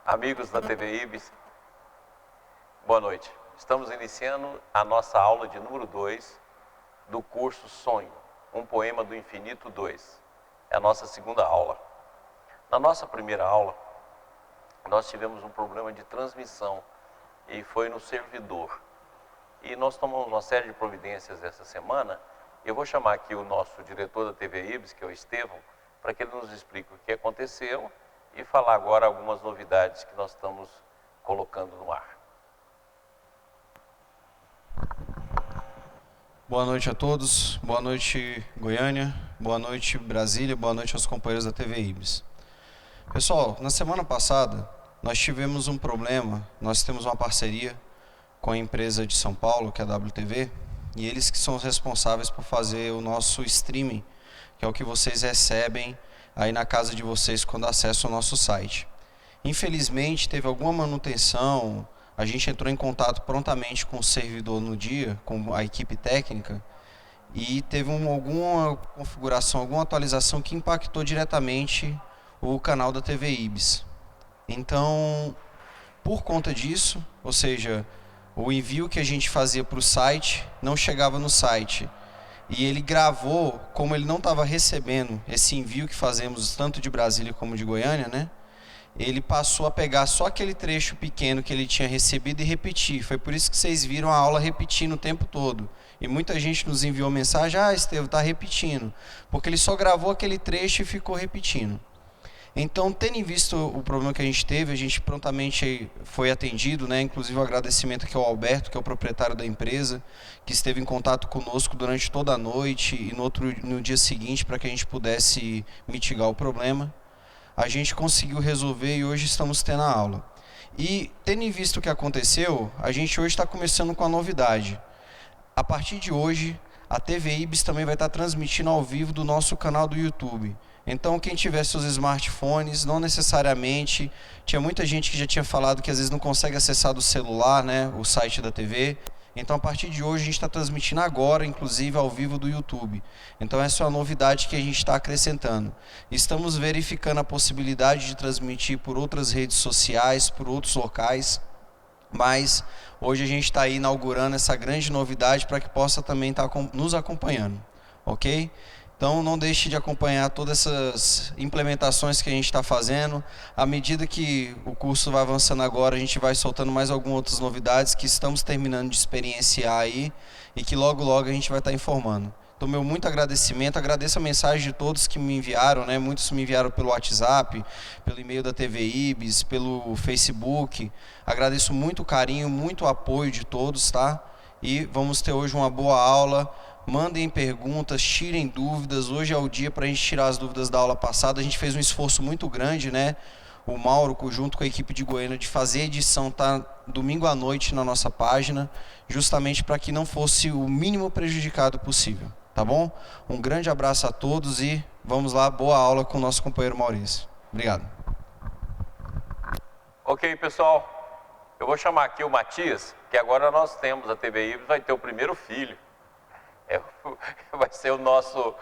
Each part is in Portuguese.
Amigos da TV Ibis, boa noite. Estamos iniciando a nossa aula de número 2 do curso Sonho, um poema do infinito 2. É a nossa segunda aula. Na nossa primeira aula, nós tivemos um problema de transmissão e foi no servidor. E nós tomamos uma série de providências essa semana. Eu vou chamar aqui o nosso diretor da TV Ibis, que é o Estevão, para que ele nos explique o que aconteceu e falar agora algumas novidades que nós estamos colocando no ar. Boa noite a todos, boa noite Goiânia, boa noite Brasília, boa noite aos companheiros da TV Ibis. Pessoal, na semana passada nós tivemos um problema, nós temos uma parceria com a empresa de São Paulo, que é a WTV, e eles que são os responsáveis por fazer o nosso streaming, que é o que vocês recebem aí na casa de vocês quando acessam o nosso site. Infelizmente teve alguma manutenção, a gente entrou em contato prontamente com o servidor no dia, com a equipe técnica, e teve alguma configuração, alguma atualização que impactou diretamente o canal da TV Ibis. Então, por conta disso, ou seja, o envio que a gente fazia para o site não chegava no site. E ele gravou, como ele não estava recebendo esse envio que fazemos tanto de Brasília como de Goiânia, né? Ele passou a pegar só aquele trecho pequeno que ele tinha recebido e repetir. Foi por isso que vocês viram a aula repetindo o tempo todo. E muita gente nos enviou mensagem: ah, Estevão, está repetindo. Porque ele só gravou aquele trecho e ficou repetindo. Então, tendo em vista o problema que a gente prontamente foi atendido, né? Inclusive o agradecimento aqui ao Alberto, que é o proprietário da empresa, que esteve em contato conosco durante toda a noite e no dia seguinte para que a gente pudesse mitigar o problema. A gente conseguiu resolver e hoje estamos tendo a aula. E tendo em vista o que aconteceu, a gente hoje está começando com a novidade. A partir de hoje, a TV Ibis também vai estar transmitindo ao vivo do nosso canal do YouTube. Então, quem tiver seus smartphones, não necessariamente, tinha muita gente que já tinha falado que às vezes não consegue acessar do celular, né, o site da TV. Então, a partir de hoje, a gente está transmitindo agora, inclusive, ao vivo do YouTube. Então, essa é uma novidade que a gente está acrescentando. Estamos verificando a possibilidade de transmitir por outras redes sociais, por outros locais, mas hoje a gente está aí inaugurando essa grande novidade para que possa também estar nos acompanhando, ok? Então não deixe de acompanhar todas essas implementações que a gente está fazendo. À medida que o curso vai avançando agora, a gente vai soltando mais algumas outras novidades que estamos terminando de experienciar aí e que logo logo a gente vai estar informando. Então, meu muito agradecimento, agradeço a mensagem de todos que me enviaram, né? Muitos me enviaram pelo WhatsApp, pelo e-mail da TV Ibis, pelo Facebook. Agradeço muito o carinho, muito o apoio de todos, tá? E vamos ter hoje uma boa aula. Mandem perguntas, tirem dúvidas. Hoje é o dia para a gente tirar as dúvidas da aula passada. A gente fez um esforço muito grande, né? O Mauro, junto com a equipe de Goiânia, de fazer a edição domingo à noite na nossa página, justamente para que não fosse o mínimo prejudicado possível, tá bom? Um grande abraço a todos e vamos lá, boa aula com o nosso companheiro Maurício. Obrigado. Ok, pessoal, eu vou chamar aqui o Matias, que agora nós temos, a TV Ibis vai ter o primeiro filho. Vai ser o nosso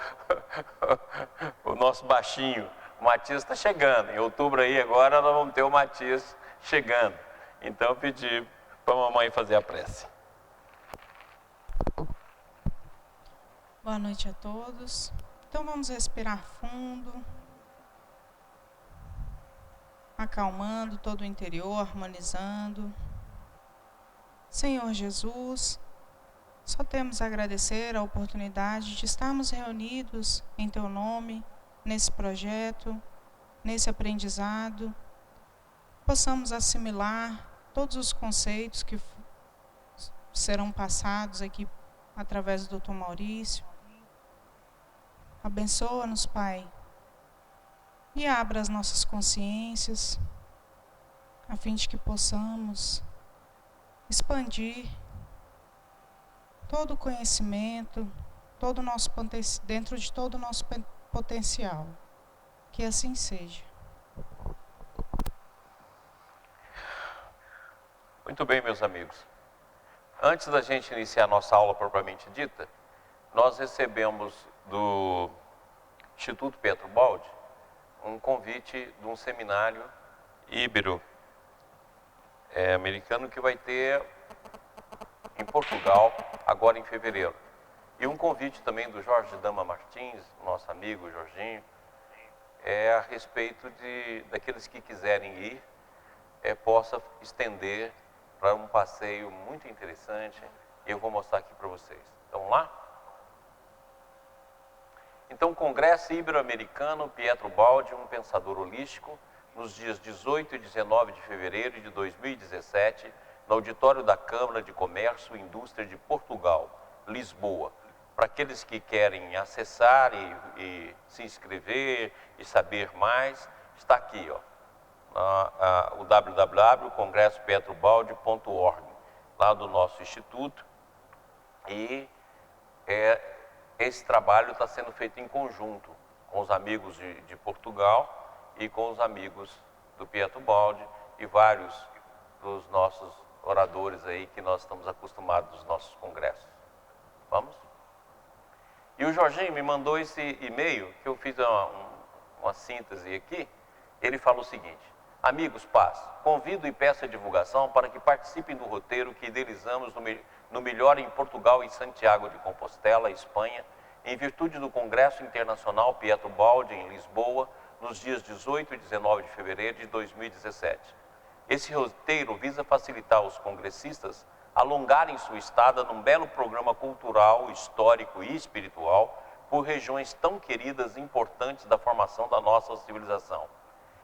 baixinho. O Matias está chegando. Em outubro aí agora nós vamos ter o Matias chegando. Então eu pedi para a mamãe fazer a prece. Boa noite a todos. Então vamos respirar fundo, acalmando todo o interior, harmonizando. Senhor Jesus, só temos a agradecer a oportunidade de estarmos reunidos em Teu nome, nesse projeto, nesse aprendizado. Possamos assimilar todos os conceitos que serão passados aqui através do Dr. Maurício. Abençoa-nos, Pai, e abra as nossas consciências, a fim de que possamos expandir todo o conhecimento, dentro de todo o nosso potencial. Que assim seja. Muito bem, meus amigos. Antes da gente iniciar a nossa aula propriamente dita, nós recebemos do Instituto Pietro Baldi um convite de um seminário híbrido americano que vai ter em Portugal, agora em fevereiro. E um convite também do Jorge Dama Martins, nosso amigo Jorginho, a respeito daqueles que quiserem ir, possa estender para um passeio muito interessante. Eu vou mostrar aqui para vocês. Então, vamos lá? Então, Congresso Ibero-Americano Pietro Baldi, um pensador holístico, nos dias 18 e 19 de fevereiro de 2017, no auditório da Câmara de Comércio e Indústria de Portugal, Lisboa. Para aqueles que querem acessar e se inscrever e saber mais, está aqui, ó, o www.congressopietrobaldi.org, lá do nosso instituto. E esse trabalho está sendo feito em conjunto com os amigos de Portugal e com os amigos do Pietro Baldi e vários dos nossos oradores aí que nós estamos acostumados nos nossos congressos. Vamos? E o Jorginho me mandou esse e-mail, que eu fiz uma síntese aqui. Ele fala o seguinte: amigos, paz, convido e peço a divulgação para que participem do roteiro que idealizamos no Melhor em Portugal e Santiago de Compostela, Espanha, em virtude do Congresso Internacional Pietro Baldi, em Lisboa, nos dias 18 e 19 de fevereiro de 2017. Esse roteiro visa facilitar os congressistas alongarem sua estada num belo programa cultural, histórico e espiritual por regiões tão queridas e importantes da formação da nossa civilização.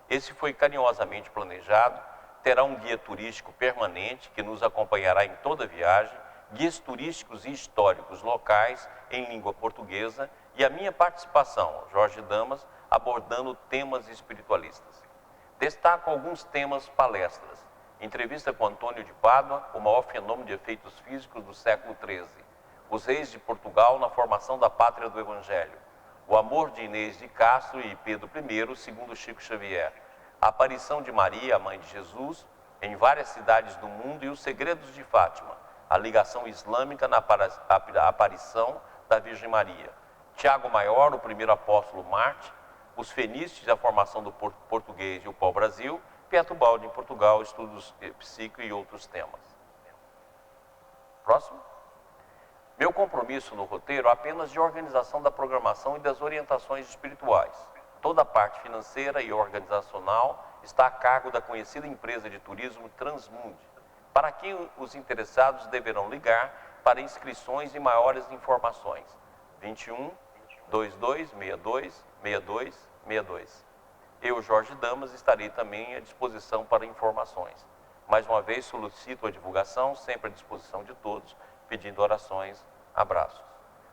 Esse foi carinhosamente planejado, terá um guia turístico permanente que nos acompanhará em toda a viagem, guias turísticos e históricos locais em língua portuguesa e a minha participação, Jorge Damas, abordando temas espiritualistas. Destaco alguns temas palestras. Entrevista com Antônio de Pádua, o maior fenômeno de efeitos físicos do século XIII. Os reis de Portugal na formação da pátria do Evangelho. O amor de Inês de Castro e Pedro I, segundo Chico Xavier. A aparição de Maria, a mãe de Jesus, em várias cidades do mundo e os segredos de Fátima. A ligação islâmica na aparição da Virgem Maria. Tiago Maior, o primeiro apóstolo Marte. Os fenícios, a formação do português e o pau-brasil. Pietro Baldi em Portugal, estudos psíquicos e outros temas. Próximo. Meu compromisso no roteiro é apenas de organização da programação e das orientações espirituais. Toda a parte financeira e organizacional está a cargo da conhecida empresa de turismo Transmundi, para quem os interessados deverão ligar para inscrições e maiores informações. 21 22 62 62 62. Eu, Jorge Damas, estarei também à disposição para informações. Mais uma vez, solicito a divulgação, sempre à disposição de todos, pedindo orações, abraços.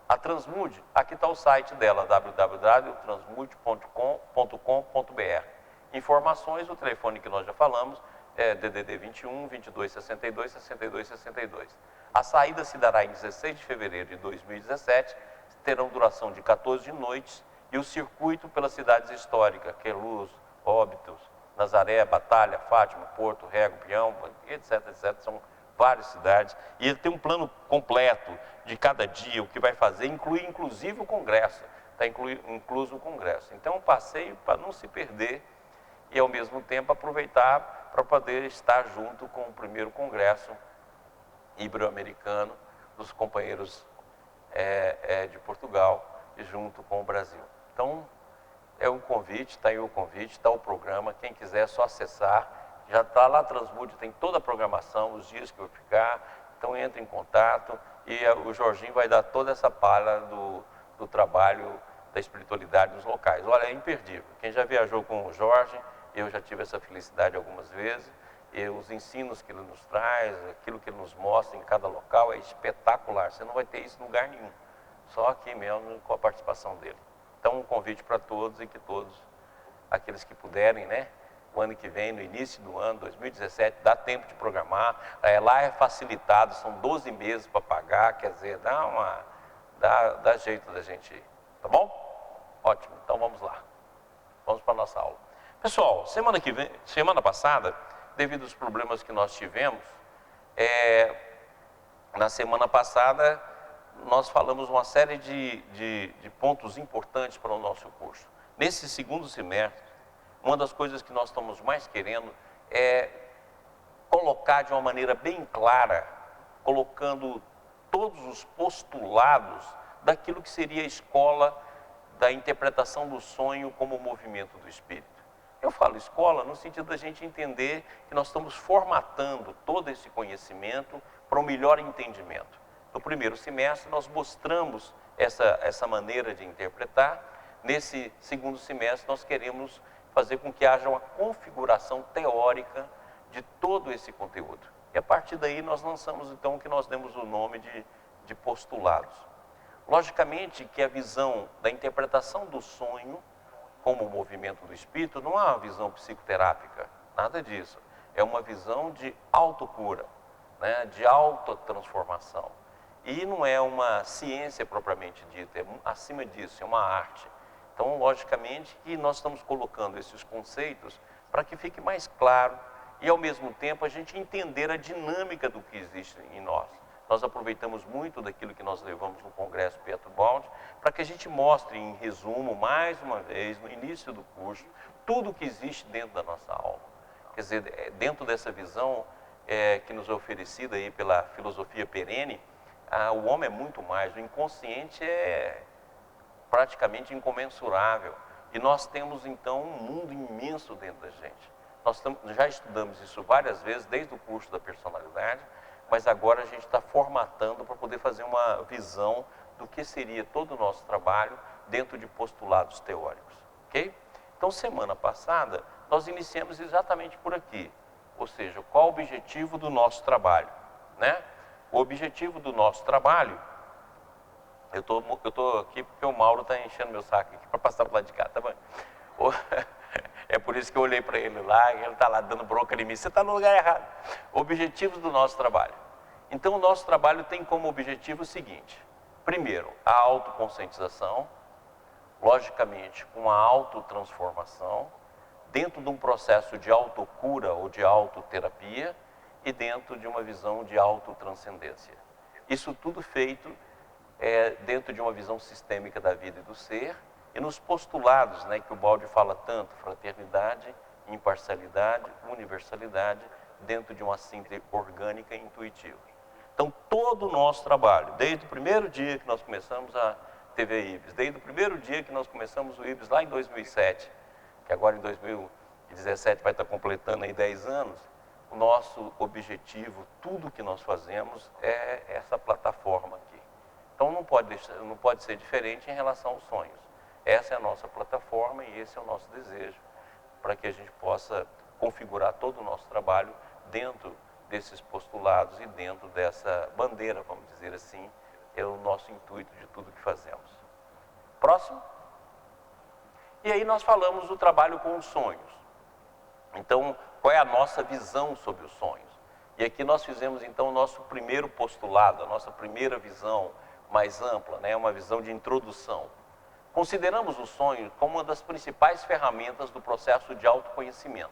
A Transmundi, aqui está o site dela, www.transmundi.com.br. Informações, o telefone que nós já falamos, é DDD 21 22 62 62 62. A saída se dará em 16 de fevereiro de 2017, terão duração de 14 noites, e o circuito pelas cidades históricas, Queluz, Óbidos, Nazaré, Batalha, Fátima, Porto, Rego, Peão, etc, etc. São várias cidades. E ele tem um plano completo de cada dia, o que vai fazer, inclui inclusive o congresso. Está incluso o congresso. Então, um passeio para não se perder e, ao mesmo tempo, aproveitar para poder estar junto com o primeiro congresso ibero-americano dos companheiros de Portugal e junto com o Brasil. Então, é um convite, está aí o convite, está o programa, quem quiser é só acessar, já está lá, Transmundi tem toda a programação, os dias que eu ficar, então entre em contato e o Jorginho vai dar toda essa palha do trabalho da espiritualidade nos locais. Olha, é imperdível, quem já viajou com o Jorge, eu já tive essa felicidade algumas vezes, e os ensinos que ele nos traz, aquilo que ele nos mostra em cada local é espetacular, você não vai ter isso em lugar nenhum, só aqui mesmo com a participação dele. Então, um convite para todos e que todos, aqueles que puderem, né? O ano que vem, no início do ano, 2017, dá tempo de programar. Lá é facilitado, são 12 meses para pagar, quer dizer, dá jeito da gente ir. Tá bom? Ótimo, então vamos lá. Vamos para a nossa aula. Pessoal, semana passada, devido aos problemas que nós tivemos, na semana passada, nós falamos uma série de pontos importantes para o nosso curso. Nesse segundo semestre, uma das coisas que nós estamos mais querendo colocar de uma maneira bem clara, colocando todos os postulados daquilo que seria a escola da interpretação do sonho como movimento do espírito. Eu falo escola no sentido da gente entender que nós estamos formatando todo esse conhecimento para um melhor entendimento. No primeiro semestre nós mostramos essa maneira de interpretar. Nesse segundo semestre nós queremos fazer com que haja uma configuração teórica de todo esse conteúdo. E a partir daí nós lançamos então o que nós demos o nome de postulados. Logicamente que a visão da interpretação do sonho como movimento do espírito não é uma visão psicoterápica, nada disso. É uma visão de autocura, né, de autotransformação. E não é uma ciência propriamente dita, é acima disso, é uma arte. Então, logicamente que nós estamos colocando esses conceitos para que fique mais claro e, ao mesmo tempo, a gente entender a dinâmica do que existe em nós. Nós aproveitamos muito daquilo que nós levamos no Congresso Pietro Baldi para que a gente mostre em resumo, mais uma vez, no início do curso, tudo o que existe dentro da nossa alma. Quer dizer, dentro dessa visão que nos é oferecida aí pela filosofia perene, o homem é muito mais, o inconsciente é praticamente incomensurável. E nós temos então um mundo imenso dentro da gente. Nós já estudamos isso várias vezes, desde o curso da personalidade, mas agora a gente está formatando para poder fazer uma visão do que seria todo o nosso trabalho dentro de postulados teóricos, ok? Então, semana passada, nós iniciamos exatamente por aqui, ou seja, qual o objetivo do nosso trabalho, né? O objetivo do nosso trabalho, eu tô aqui porque o Mauro está enchendo meu saco aqui para passar para lá de cá, tá bom? É por isso que eu olhei para ele lá, e ele está lá dando bronca em mim. Você está no lugar errado. Objetivos do nosso trabalho. Então, o nosso trabalho tem como objetivo o seguinte. Primeiro, a autoconscientização, logicamente, com a autotransformação, dentro de um processo de autocura ou de autoterapia e dentro de uma visão de autotranscendência. Isso tudo feito dentro de uma visão sistêmica da vida e do ser, e nos postulados, né, que o Baldi fala tanto, fraternidade, imparcialidade, universalidade, dentro de uma síntese orgânica e intuitiva. Então, todo o nosso trabalho, desde o primeiro dia que nós começamos a TV IBS, desde o primeiro dia que nós começamos o IBS lá em 2007, que agora em 2017 vai estar completando aí 10 anos, o nosso objetivo, tudo que nós fazemos é essa plataforma aqui. Então, não pode ser diferente em relação aos sonhos. Essa é a nossa plataforma e esse é o nosso desejo, para que a gente possa configurar todo o nosso trabalho dentro desses postulados e dentro dessa bandeira, vamos dizer assim, é o nosso intuito de tudo que fazemos. Próximo. E aí nós falamos do trabalho com os sonhos. Então, qual é a nossa visão sobre os sonhos? E aqui nós fizemos então o nosso primeiro postulado, a nossa primeira visão mais ampla, né? Uma visão de introdução. Consideramos o sonho como uma das principais ferramentas do processo de autoconhecimento,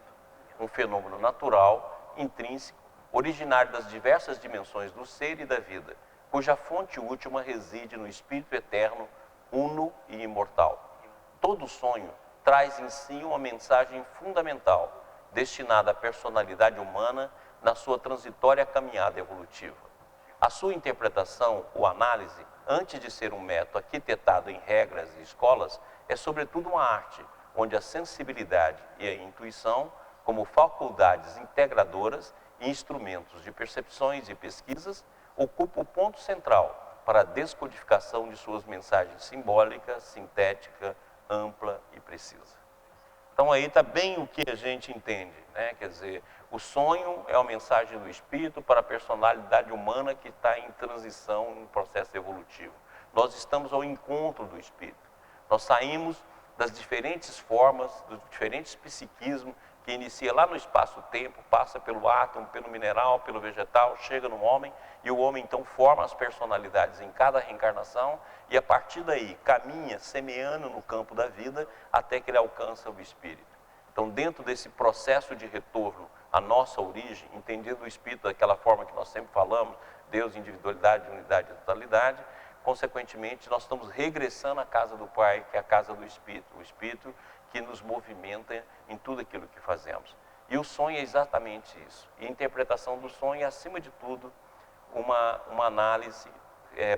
um fenômeno natural, intrínseco, originário das diversas dimensões do ser e da vida, cuja fonte última reside no Espírito eterno, uno e imortal. Todo sonho traz em si uma mensagem fundamental, destinada à personalidade humana na sua transitória caminhada evolutiva. A sua interpretação ou análise, antes de ser um método arquitetado em regras e escolas, é sobretudo uma arte, onde a sensibilidade e a intuição, como faculdades integradoras e instrumentos de percepções e pesquisas, ocupam o ponto central para a descodificação de suas mensagens simbólica, sintética, ampla e precisa. Então aí está bem o que a gente entende, né? Quer dizer, o sonho é a mensagem do espírito para a personalidade humana que está em transição, em processo evolutivo. Nós estamos ao encontro do espírito. Nós saímos das diferentes formas, dos diferentes psiquismos que inicia lá no espaço-tempo, passa pelo átomo, pelo mineral, pelo vegetal, chega no homem, e o homem então forma as personalidades em cada reencarnação, e a partir daí caminha semeando no campo da vida até que ele alcança o espírito. Então, dentro desse processo de retorno à nossa origem, entendendo o espírito daquela forma que nós sempre falamos, Deus, individualidade, unidade e totalidade, consequentemente nós estamos regressando à casa do Pai, que é a casa do Espírito, o Espírito que nos movimenta em tudo aquilo que fazemos. E o sonho é exatamente isso. E a interpretação do sonho é, acima de tudo, uma análise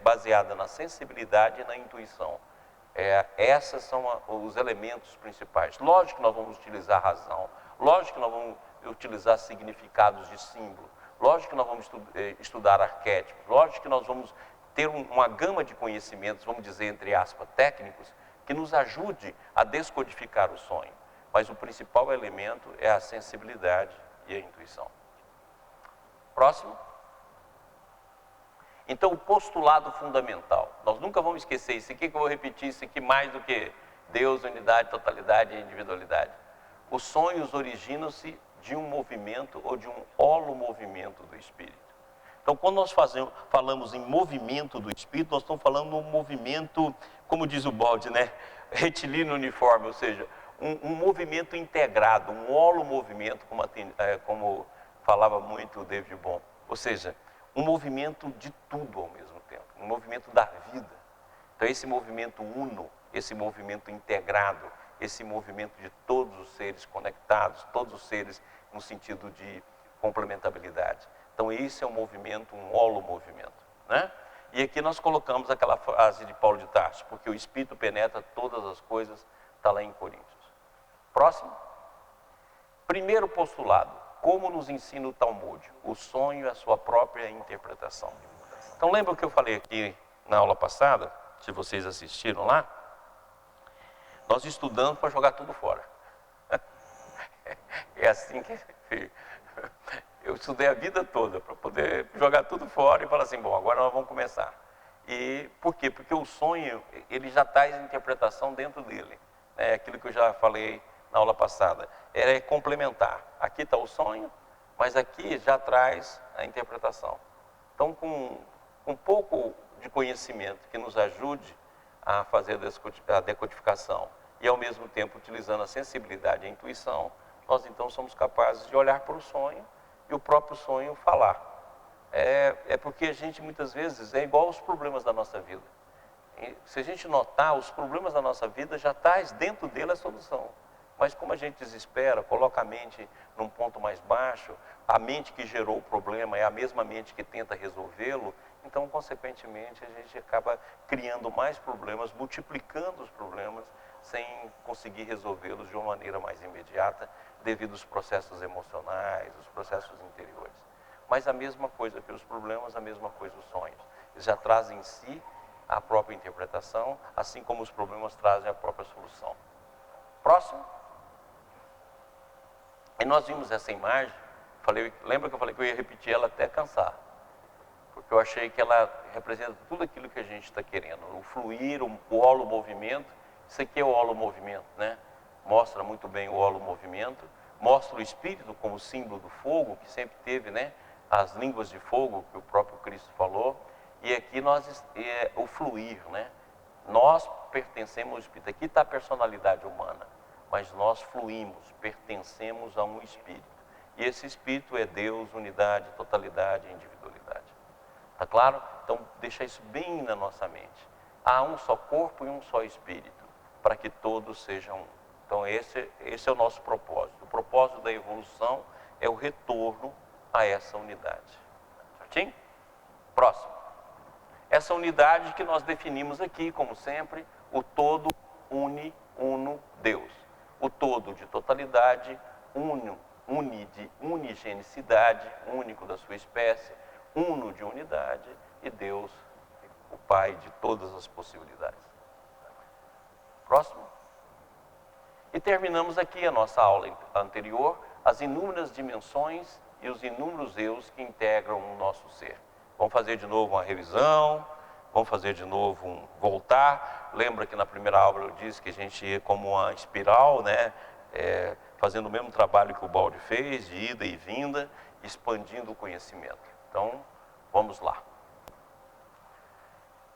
baseada na sensibilidade e na intuição. Esses são os elementos principais. Lógico que nós vamos utilizar razão, lógico que nós vamos utilizar significados de símbolo, lógico que nós vamos estudar arquétipos, lógico que nós vamos ter uma gama de conhecimentos, vamos dizer, entre aspas, técnicos, que nos ajude a descodificar o sonho. Mas o principal elemento é a sensibilidade e a intuição. Próximo. Então, o postulado fundamental. Nós nunca vamos esquecer isso aqui, que eu vou repetir isso aqui mais do que Deus, unidade, totalidade e individualidade. Os sonhos originam-se de um movimento ou de um holomovimento do Espírito. Então, quando nós falamos em movimento do Espírito, nós estamos falando de um movimento, como diz o Balde, né? Retilíneo uniforme, ou seja, um movimento integrado, um holomovimento, como falava muito o David Bohm. Ou seja, um movimento de tudo ao mesmo tempo, um movimento da vida. Então, esse movimento uno, esse movimento integrado, esse movimento de todos os seres conectados, todos os seres no sentido de complementabilidade. Então, esse é um movimento, um holomovimento, né? E aqui nós colocamos aquela frase de Paulo de Tarso, porque o Espírito penetra todas as coisas, está lá em Coríntios. Próximo. Primeiro postulado, como nos ensina o Talmud, o sonho é a sua própria interpretação. Então, lembra o que eu falei aqui na aula passada, se vocês assistiram lá? Nós estudamos para jogar tudo fora. É assim que eu estudei a vida toda para poder jogar tudo fora e falar assim, bom, agora nós vamos começar. E por quê? Porque o sonho, ele já traz a interpretação dentro dele. É aquilo que eu já falei na aula passada. É complementar. Aqui está o sonho, mas aqui já traz a interpretação. Então, com um pouco de conhecimento que nos ajude a fazer a decodificação e, ao mesmo tempo, utilizando a sensibilidade e a intuição, nós então somos capazes de olhar para o sonho e o próprio sonho falar. É porque a gente muitas vezes é igual aos problemas da nossa vida. E, se a gente notar, os problemas da nossa vida já traz dentro dele a solução. Mas como a gente desespera, coloca a mente num ponto mais baixo, a mente que gerou o problema é a mesma mente que tenta resolvê-lo, então, consequentemente, a gente acaba criando mais problemas, multiplicando os problemas, sem conseguir resolvê-los de uma maneira mais imediata, devido aos processos emocionais, os processos interiores. Mas a mesma coisa pelos problemas, a mesma coisa os sonhos. Eles já trazem em si a própria interpretação, assim como os problemas trazem a própria solução. Próximo. E nós vimos essa imagem, lembra que eu falei que eu ia repetir ela até cansar? Porque eu achei que ela representa tudo aquilo que a gente está querendo. O fluir, o holomovimento, isso aqui é o holomovimento, né? Mostra muito bem o holomovimento, mostra o Espírito como símbolo do fogo, que sempre teve, né? As línguas de fogo, que o próprio Cristo falou. E aqui o fluir, né? Nós pertencemos ao Espírito. Aqui está a personalidade humana, mas nós fluímos, pertencemos a um Espírito. E esse Espírito é Deus, unidade, totalidade e individualidade. Tá claro? Então, deixa isso bem na nossa mente. Há um só corpo e um só Espírito, para que todos sejam um. Então, esse é o nosso propósito. O propósito da evolução é o retorno a essa unidade. Certinho? Próximo. Essa unidade que nós definimos aqui, como sempre, o todo uno, Deus. O todo de totalidade, de unigenicidade, único da sua espécie, uno de unidade e Deus, o Pai de todas as possibilidades. Próximo. E terminamos aqui a nossa aula anterior, as inúmeras dimensões e os inúmeros eus que integram o nosso ser. Vamos fazer de novo uma revisão, vamos fazer de novo um voltar. Lembra que na primeira aula eu disse que a gente ia como uma espiral, né? Fazendo o mesmo trabalho que o Balde fez, de ida e vinda, expandindo o conhecimento. Então, vamos lá.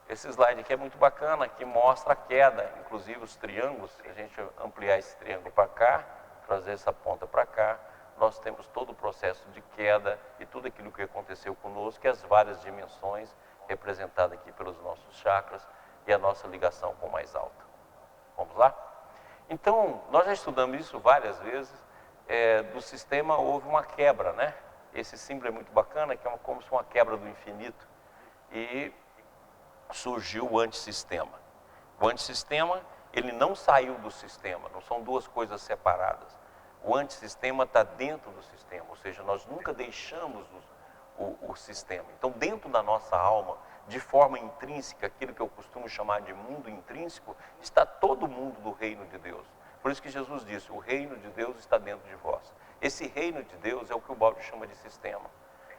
Esse slide aqui é muito bacana, que mostra a queda, inclusive os triângulos. Se a gente ampliar esse triângulo para cá, trazer essa ponta para cá, nós temos todo o processo de queda e tudo aquilo que aconteceu conosco, e as várias dimensões representadas aqui pelos nossos chakras e a nossa ligação com o mais alto. Vamos lá? Então, nós já estudamos isso várias vezes, do sistema houve uma quebra, né? Esse símbolo é muito bacana, que é como se uma quebra do infinito. E surgiu o antissistema. O antissistema, ele não saiu do sistema, não são duas coisas separadas. O antissistema está dentro do sistema, ou seja, nós nunca deixamos o sistema. Então, dentro da nossa alma, de forma intrínseca, aquilo que eu costumo chamar de mundo intrínseco, está todo mundo do reino de Deus. Por isso que Jesus disse, o reino de Deus está dentro de vós. Esse reino de Deus é o que o Balde chama de sistema.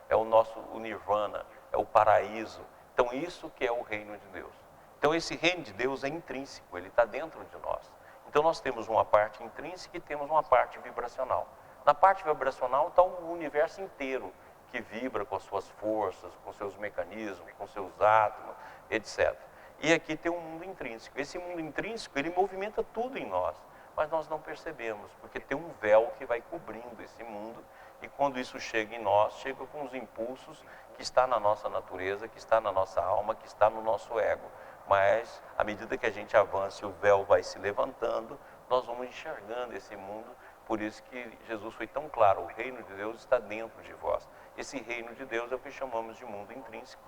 É o nosso nirvana, é o paraíso. Então, isso que é o reino de Deus. Então, esse reino de Deus é intrínseco, ele está dentro de nós. Então, nós temos uma parte intrínseca e temos uma parte vibracional. Na parte vibracional está o universo inteiro, que vibra com as suas forças, com seus mecanismos, com seus átomos, etc. E aqui tem um mundo intrínseco. Esse mundo intrínseco, ele movimenta tudo em nós, mas nós não percebemos, porque tem um véu que vai cobrindo esse mundo, e quando isso chega em nós, chega com os impulsos que está na nossa natureza, que está na nossa alma, que está no nosso ego. Mas, à medida que a gente avança e o véu vai se levantando, nós vamos enxergando esse mundo. Por isso que Jesus foi tão claro, o reino de Deus está dentro de vós. Esse reino de Deus é o que chamamos de mundo intrínseco,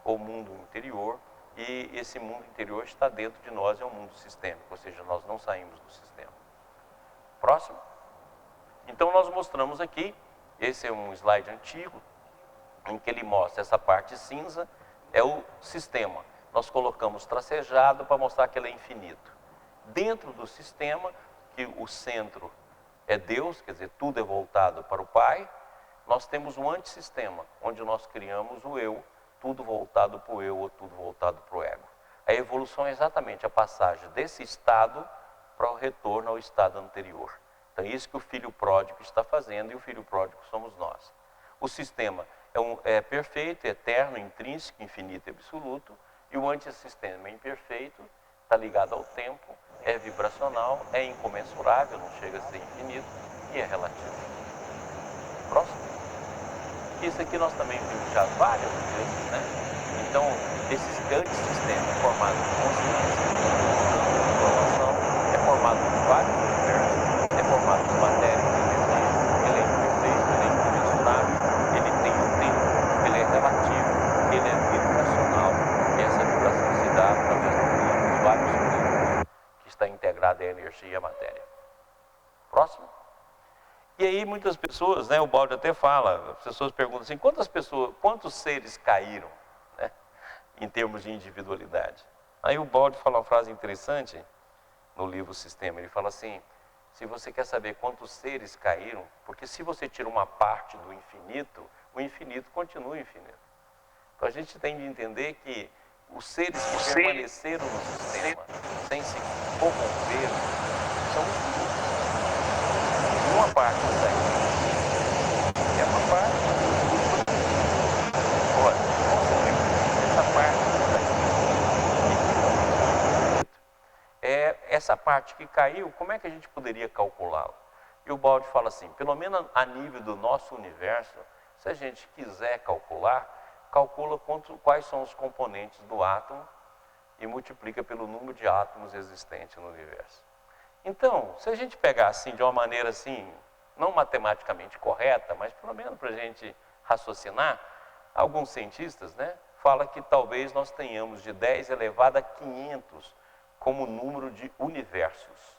ou mundo interior, e esse mundo interior está dentro de nós, é um mundo sistêmico, ou seja, nós não saímos do sistema. Próximo. Então nós mostramos aqui, esse é um slide antigo, em que ele mostra essa parte cinza, é o sistema. Nós colocamos tracejado para mostrar que ele é infinito. Dentro do sistema, que o centro é Deus, quer dizer, tudo é voltado para o Pai, nós temos um antissistema, onde nós criamos o eu, tudo voltado para o eu ou tudo voltado para o ego. A evolução é exatamente a passagem desse estado para o retorno ao estado anterior. Então é isso que o filho pródigo está fazendo, e o filho pródigo somos nós. O sistema é perfeito, eterno, intrínseco, infinito e absoluto, e o antissistema é imperfeito, está ligado ao tempo, é vibracional, é incomensurável, não chega a ser infinito e é relativo. Próximo. Isso aqui nós também vimos já várias vezes, né? Então, esse antissistema é formado de consciência, de informação, é formado de vários universos, é formado de matéria, de energia, ele é imperfeito, ele é incomensurável, ele tem um tempo, ele é relativo, ele é vibracional, e essa vibração se dá através dos vários fluidos que está integrado à energia e à matéria. Próximo. E aí muitas pessoas, né, o Balde até fala, as pessoas perguntam assim, quantos seres caíram, né, em termos de individualidade? Aí o Balde fala uma frase interessante no livro Sistema, ele fala assim, se você quer saber quantos seres caíram, porque se você tira uma parte do infinito, o infinito continua infinito. Então a gente tem de entender que os seres que permaneceram no sistema, sem se corromper, são infinitos. Uma parte sai. É uma parte. Olha, essa parte essa parte que caiu, como é que a gente poderia calculá-la? E o Balde fala assim, pelo menos a nível do nosso universo, se a gente quiser calcular, calcula quais são os componentes do átomo e multiplica pelo número de átomos existentes no universo. Então, se a gente pegar assim, de uma maneira assim, não matematicamente correta, mas pelo menos para a gente raciocinar, alguns cientistas, né, falam que talvez nós tenhamos de 10 elevado a 500 como número de universos.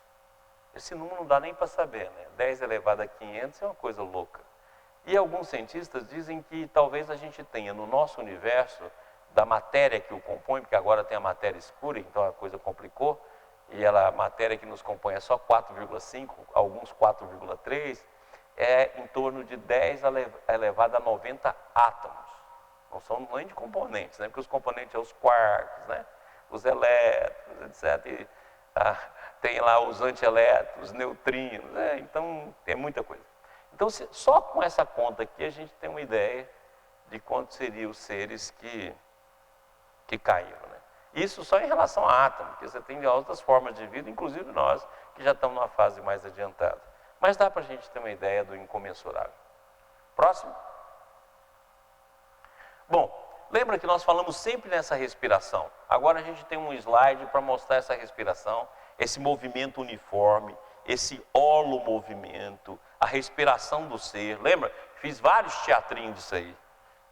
Esse número não dá nem para saber, né? 10 elevado a 500 é uma coisa louca. E alguns cientistas dizem que talvez a gente tenha no nosso universo, da matéria que o compõe, porque agora tem a matéria escura, então a coisa complicou, e a matéria que nos compõe é só 4,5, alguns 4,3, é em torno de 10 elevado a 90 átomos. Não são nem de componentes, né? Porque os componentes são os quarks, né? Os elétrons, etc. E, tem lá os antielétrons, os neutrinos, né? Então é muita coisa. Então só com essa conta aqui a gente tem uma ideia de quantos seriam os seres que caíram, né? Isso só em relação a átomo, porque você tem outras formas de vida, inclusive nós, que já estamos numa fase mais adiantada. Mas dá para a gente ter uma ideia do incomensurável. Próximo. Bom, lembra que nós falamos sempre nessa respiração. Agora a gente tem um slide para mostrar essa respiração, esse movimento uniforme, esse holomovimento, a respiração do ser. Lembra? Fiz vários teatrinhos disso aí.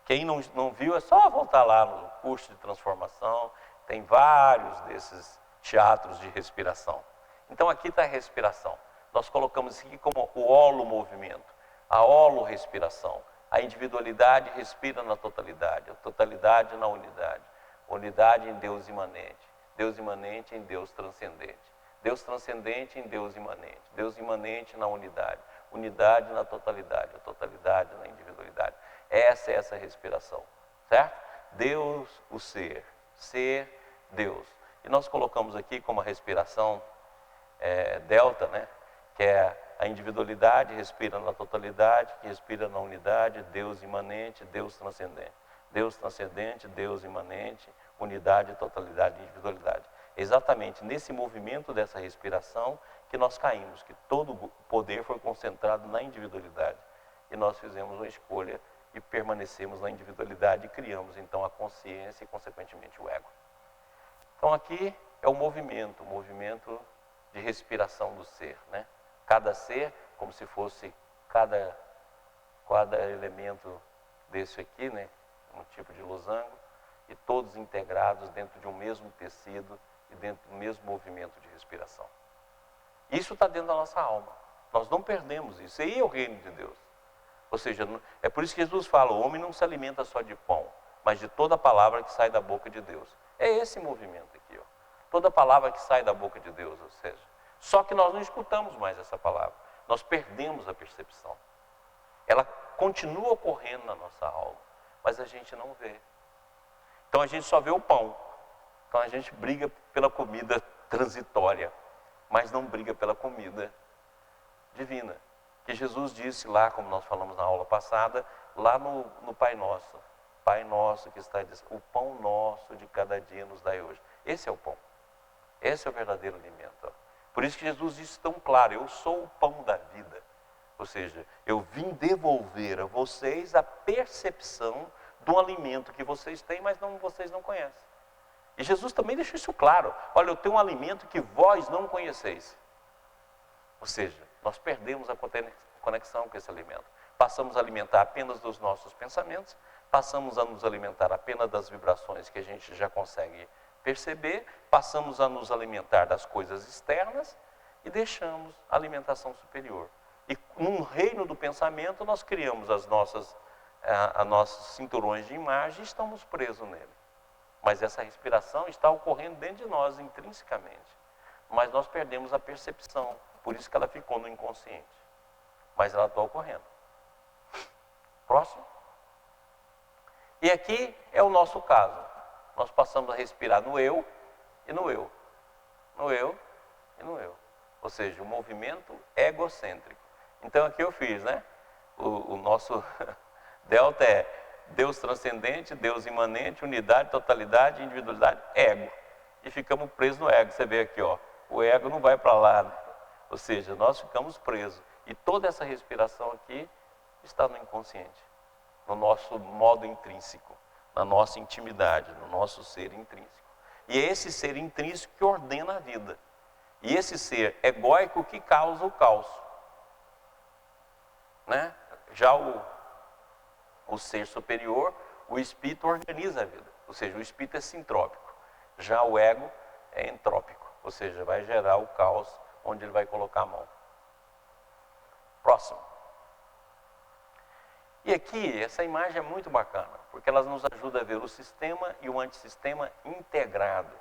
Quem não viu é só voltar lá no curso de transformação. Tem vários desses teatros de respiração. Então aqui está a respiração. Nós colocamos aqui como o holomovimento, a holo-respiração. A individualidade respira na totalidade, a totalidade na unidade. Unidade em Deus imanente, Deus imanente em Deus transcendente. Deus transcendente em Deus imanente na unidade. Unidade na totalidade, a totalidade na individualidade. Essa é essa respiração, certo? Deus, o ser Deus. E nós colocamos aqui como a respiração delta, né? Que é a individualidade, respira na totalidade, que respira na unidade, Deus imanente, Deus transcendente. Deus transcendente, Deus imanente, unidade, totalidade e individualidade. Exatamente nesse movimento dessa respiração que nós caímos, que todo o poder foi concentrado na individualidade. E nós fizemos uma escolha e permanecemos na individualidade e criamos então a consciência e consequentemente o ego. Então aqui é o movimento de respiração do ser, né? Cada ser, como se fosse cada elemento desse aqui, né? Um tipo de losango, e todos integrados dentro de um mesmo tecido e dentro do mesmo movimento de respiração. Isso está dentro da nossa alma. Nós não perdemos isso. Aí é o reino de Deus. Ou seja, é por isso que Jesus fala, o homem não se alimenta só de pão, mas de toda palavra que sai da boca de Deus. É esse movimento aqui, ó. Toda palavra que sai da boca de Deus, ou seja, só que nós não escutamos mais essa palavra. Nós perdemos a percepção. Ela continua ocorrendo na nossa alma, mas a gente não vê. Então a gente só vê o pão. Então a gente briga pela comida transitória, mas não briga pela comida divina. Que Jesus disse lá, como nós falamos na aula passada, lá no Pai Nosso. Pai Nosso que está dizendo, o pão nosso de cada dia nos dai hoje. Esse é o pão. Esse é o verdadeiro alimento. Ó. Por isso que Jesus disse tão claro, eu sou o pão da vida. Ou seja, eu vim devolver a vocês a percepção do alimento que vocês têm, mas vocês não conhecem. E Jesus também deixou isso claro. Olha, eu tenho um alimento que vós não conheceis. Ou seja, nós perdemos a conexão com esse alimento. Passamos a alimentar apenas dos nossos pensamentos, passamos a nos alimentar apenas das vibrações que a gente já consegue perceber, passamos a nos alimentar das coisas externas e deixamos a alimentação superior. E num reino do pensamento nós criamos os nossos cinturões de imagem e estamos presos nele. Mas essa respiração está ocorrendo dentro de nós intrinsecamente. Mas nós perdemos a percepção, por isso que ela ficou no inconsciente. Mas ela está ocorrendo. Próximo. E aqui é o nosso caso. Nós passamos a respirar no eu e no eu. No eu e no eu. Ou seja, o movimento egocêntrico. Então aqui eu fiz, né? O nosso delta é Deus transcendente, Deus imanente, unidade, totalidade, individualidade, ego. E ficamos presos no ego. Você vê aqui, ó, o ego não vai para lá, né? Ou seja, nós ficamos presos. E toda essa respiração aqui está no inconsciente, no nosso modo intrínseco, na nossa intimidade, no nosso ser intrínseco. E é esse ser intrínseco que ordena a vida. E esse ser egóico que causa o caos. Né? Já o ser superior, o espírito organiza a vida. Ou seja, o espírito é sintrópico. Já o ego é entrópico. Ou seja, vai gerar o caos onde ele vai colocar a mão. Próximo. E aqui, essa imagem é muito bacana, porque ela nos ajuda a ver o sistema e o antissistema integrado.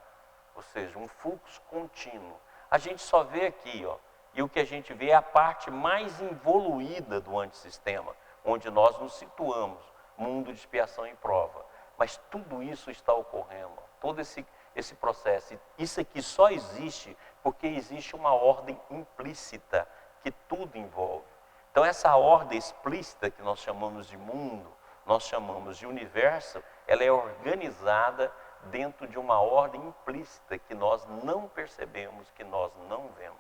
Ou seja, um fluxo contínuo. A gente só vê aqui, ó, e o que a gente vê é a parte mais evoluída do antissistema, onde nós nos situamos, mundo de expiação e prova. Mas tudo isso está ocorrendo, todo esse processo. Isso aqui só existe porque existe uma ordem implícita que tudo envolve. Então essa ordem explícita que nós chamamos de mundo, nós chamamos de universo, ela é organizada dentro de uma ordem implícita que nós não percebemos, que nós não vemos,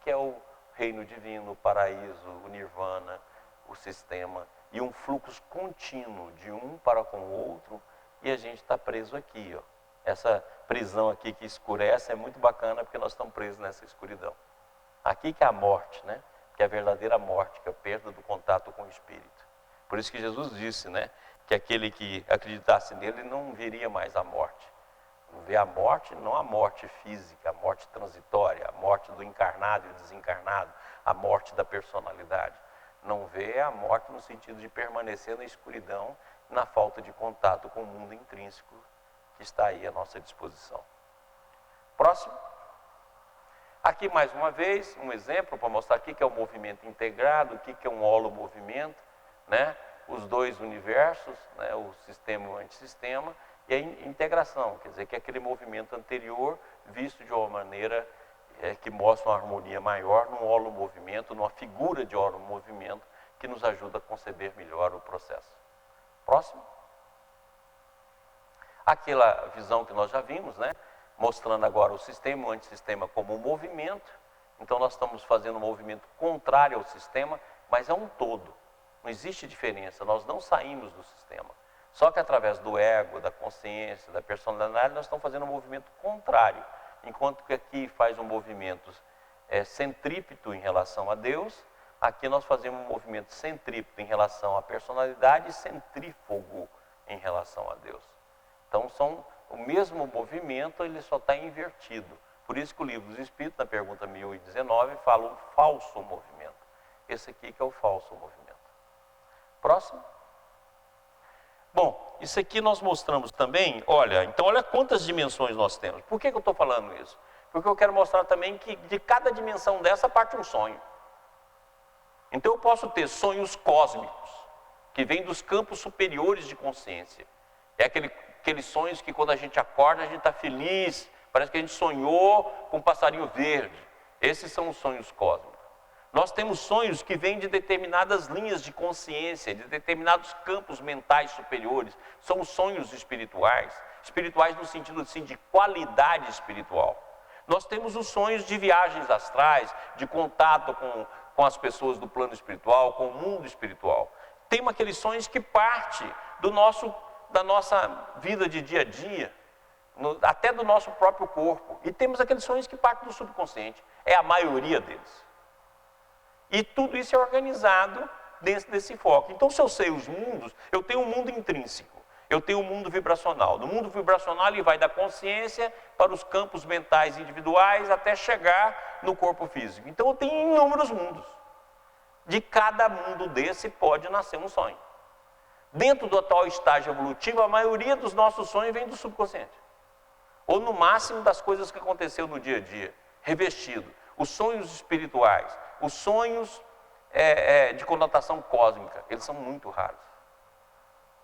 que é o reino divino, o paraíso, o nirvana, o sistema, e um fluxo contínuo de um para com o outro, e a gente está preso aqui, ó. Essa prisão aqui que escurece é muito bacana porque nós estamos presos nessa escuridão. Aqui que é a morte, né? Que é a verdadeira morte, que é a perda do contato com o Espírito. Por isso que Jesus disse, né? Que aquele que acreditasse nele não veria mais a morte. Não vê a morte, não a morte física, a morte transitória, a morte do encarnado e desencarnado, a morte da personalidade. Não vê a morte no sentido de permanecer na escuridão, na falta de contato com o mundo intrínseco que está aí à nossa disposição. Próximo. Aqui mais uma vez, um exemplo para mostrar o que é o movimento integrado, o que é um holomovimento, né? Os dois universos, né? O sistema e o antissistema, e a integração, quer dizer, que é aquele movimento anterior visto de uma maneira que mostra uma harmonia maior num holomovimento, numa figura de holomovimento que nos ajuda a conceber melhor o processo. Próximo. Aquela visão que nós já vimos, né? Mostrando agora o sistema e o antissistema como um movimento. Então nós estamos fazendo um movimento contrário ao sistema, mas é um todo. Não existe diferença, nós não saímos do sistema. Só que através do ego, da consciência, da personalidade, nós estamos fazendo um movimento contrário. Enquanto que aqui faz um movimento centrípeto em relação a Deus, aqui nós fazemos um movimento centrípeto em relação à personalidade e centrífugo em relação a Deus. Então são o mesmo movimento, ele só está invertido. Por isso que o Livro dos Espíritos, na pergunta 1019, fala um falso movimento. Esse aqui que é o falso movimento. Próximo. Bom, isso aqui nós mostramos também, olha, então olha quantas dimensões nós temos. Por que eu estou falando isso? Porque eu quero mostrar também que de cada dimensão dessa parte um sonho. Então eu posso ter sonhos cósmicos, que vêm dos campos superiores de consciência. É aqueles sonhos que quando a gente acorda a gente está feliz, parece que a gente sonhou com um passarinho verde. Esses são os sonhos cósmicos. Nós temos sonhos que vêm de determinadas linhas de consciência, de determinados campos mentais superiores. São sonhos espirituais, espirituais no sentido assim, de qualidade espiritual. Nós temos os sonhos de viagens astrais, de contato com as pessoas do plano espiritual, com o mundo espiritual. Temos aqueles sonhos que partem da nossa vida de dia a dia, até do nosso próprio corpo. E temos aqueles sonhos que partem do subconsciente. É a maioria deles. E tudo isso é organizado dentro desse foco. Então, se eu sei os mundos, eu tenho um mundo intrínseco, eu tenho um mundo vibracional. No mundo vibracional, ele vai da consciência para os campos mentais individuais até chegar no corpo físico. Então, eu tenho inúmeros mundos. De cada mundo desse pode nascer um sonho. Dentro do atual estágio evolutivo, a maioria dos nossos sonhos vem do subconsciente. Ou no máximo das coisas que aconteceu no dia a dia, revestido. Os sonhos espirituais, os sonhos de conotação cósmica, eles são muito raros.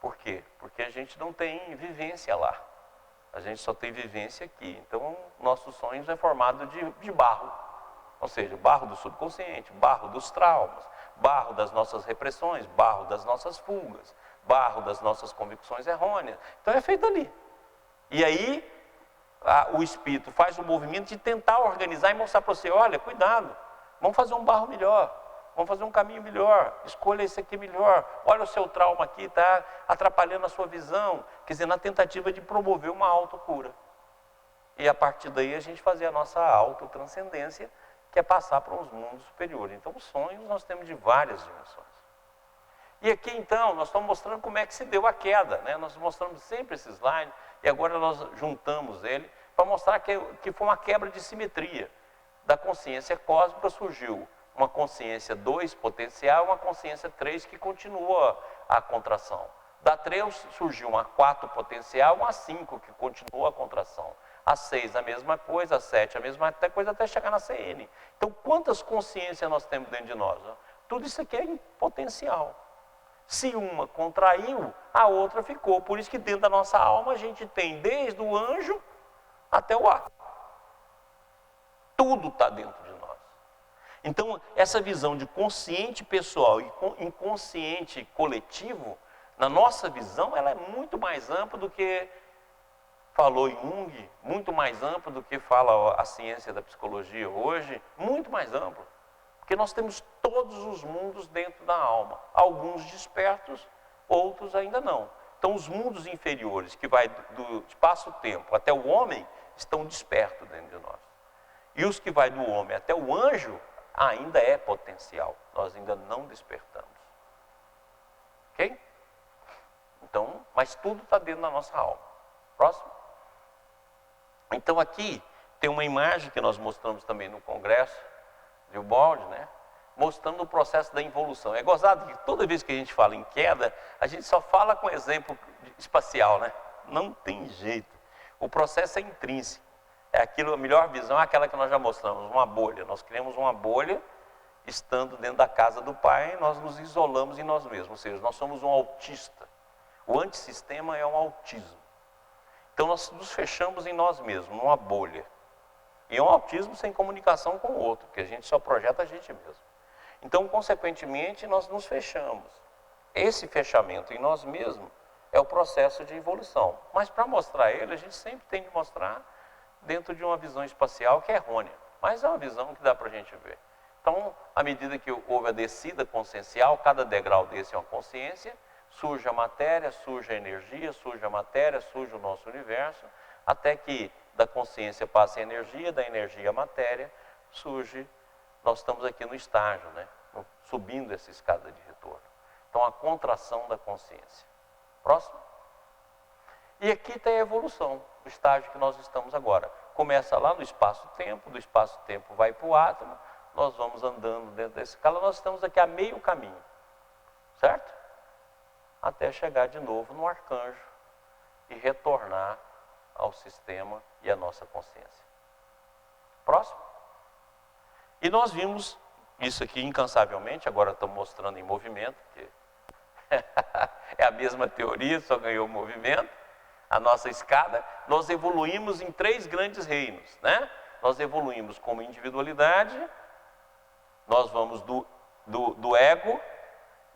Por quê? Porque a gente não tem vivência lá. A gente só tem vivência aqui. Então, nossos sonhos é formado de barro. Ou seja, barro do subconsciente, barro dos traumas, barro das nossas repressões, barro das nossas fugas, barro das nossas convicções errôneas. Então, é feito ali. E aí, o espírito faz o movimento de tentar organizar e mostrar para você, olha, cuidado, vamos fazer um barro melhor, vamos fazer um caminho melhor, escolha esse aqui melhor, olha o seu trauma aqui, está atrapalhando a sua visão, quer dizer, na tentativa de promover uma autocura. E a partir daí a gente fazer a nossa autotranscendência, que é passar para os mundos superiores. Então os sonhos nós temos de várias dimensões. E aqui então nós estamos mostrando como é que se deu a queda, né? Nós mostramos sempre esse slide e agora nós juntamos ele para mostrar que foi uma quebra de simetria. Da consciência cósmica surgiu uma consciência 2 potencial, uma consciência 3 que continua a contração. Da 3 surgiu uma 4 potencial, uma 5 que continua a contração. A 6 a mesma coisa, a 7 a mesma coisa até chegar na CN. Então quantas consciências nós temos dentro de nós? Tudo isso aqui é em potencial. Se uma contraiu, a outra ficou. Por isso que dentro da nossa alma a gente tem desde o anjo até o ar. Tudo está dentro de nós. Então, essa visão de consciente pessoal e inconsciente coletivo, na nossa visão, ela é muito mais ampla do que falou Jung, muito mais ampla do que fala a ciência da psicologia hoje, muito mais ampla. Porque nós temos todos os mundos dentro da alma. Alguns despertos, outros ainda não. Então, os mundos inferiores, que vai do espaço-tempo até o homem, estão despertos dentro de nós. E os que vai do homem até o anjo ainda é potencial. Nós ainda não despertamos. Ok? Então, mas tudo está dentro da nossa alma. Próximo. Então aqui tem uma imagem que nós mostramos também no congresso de Ubaldi, né? Mostrando o processo da evolução. É gozado que toda vez que a gente fala em queda, a gente só fala com exemplo espacial, né? Não tem jeito. O processo é intrínseco. É aquilo, a melhor visão é aquela que nós já mostramos, uma bolha. Nós criamos uma bolha, estando dentro da casa do Pai, nós nos isolamos em nós mesmos. Ou seja, nós somos um autista. O antissistema é um autismo. Então nós nos fechamos em nós mesmos, numa bolha. E é um autismo sem comunicação com o outro, porque a gente só projeta a gente mesmo. Então, consequentemente, nós nos fechamos. Esse fechamento em nós mesmos é o processo de evolução. Mas para mostrar ele, a gente sempre tem que mostrar dentro de uma visão espacial que é errônea. Mas é uma visão que dá para a gente ver. Então, à medida que houve a descida consciencial, cada degrau desse é uma consciência, surge a matéria, surge a energia, surge a matéria, surge o nosso universo, até que da consciência passa a energia, da energia a matéria, surge, nós estamos aqui no estágio, né? Subindo essa escada de retorno. Então, a contração da consciência. Próximo. E aqui está a evolução, o estágio que nós estamos agora. Começa lá no espaço-tempo, do espaço-tempo vai para o átomo, nós vamos andando dentro dessa escala, nós estamos aqui a meio caminho, certo? Até chegar de novo no arcanjo e retornar ao sistema e à nossa consciência. Próximo. E nós vimos isso aqui incansavelmente, agora estamos mostrando em movimento, que é a mesma teoria, só ganhou movimento. A nossa escada, nós evoluímos em 3 grandes reinos, né? Nós evoluímos como individualidade, nós vamos do ego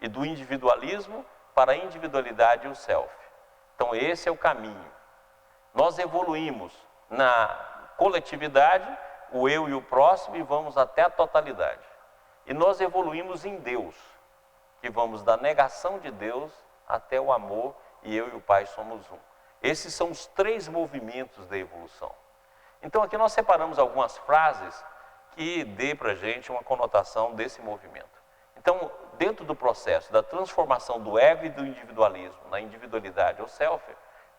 e do individualismo para a individualidade e o self. Então esse é o caminho. Nós evoluímos na coletividade, o eu e o próximo, e vamos até a totalidade. E nós evoluímos em Deus, que vamos da negação de Deus até o amor, e eu e o Pai somos um. Esses são os 3 movimentos da evolução. Então aqui nós separamos algumas frases que dê para a gente uma conotação desse movimento. Então, dentro do processo da transformação do ego e do individualismo na individualidade ou self,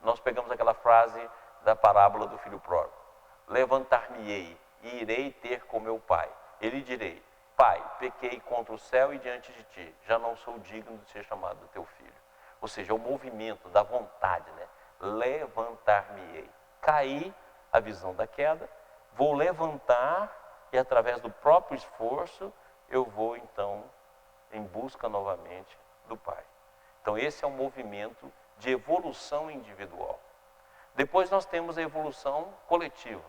nós pegamos aquela frase da parábola do filho pródigo. Levantar-me-ei e irei ter com meu pai. Ele direi, Pai, pequei contra o céu e diante de ti, já não sou digno de ser chamado teu filho. Ou seja, é o movimento da vontade, né? Levantar-me-ei. Caí, a visão da queda, vou levantar e através do próprio esforço eu vou então em busca novamente do Pai. Então esse é um movimento de evolução individual. Depois nós temos a evolução coletiva,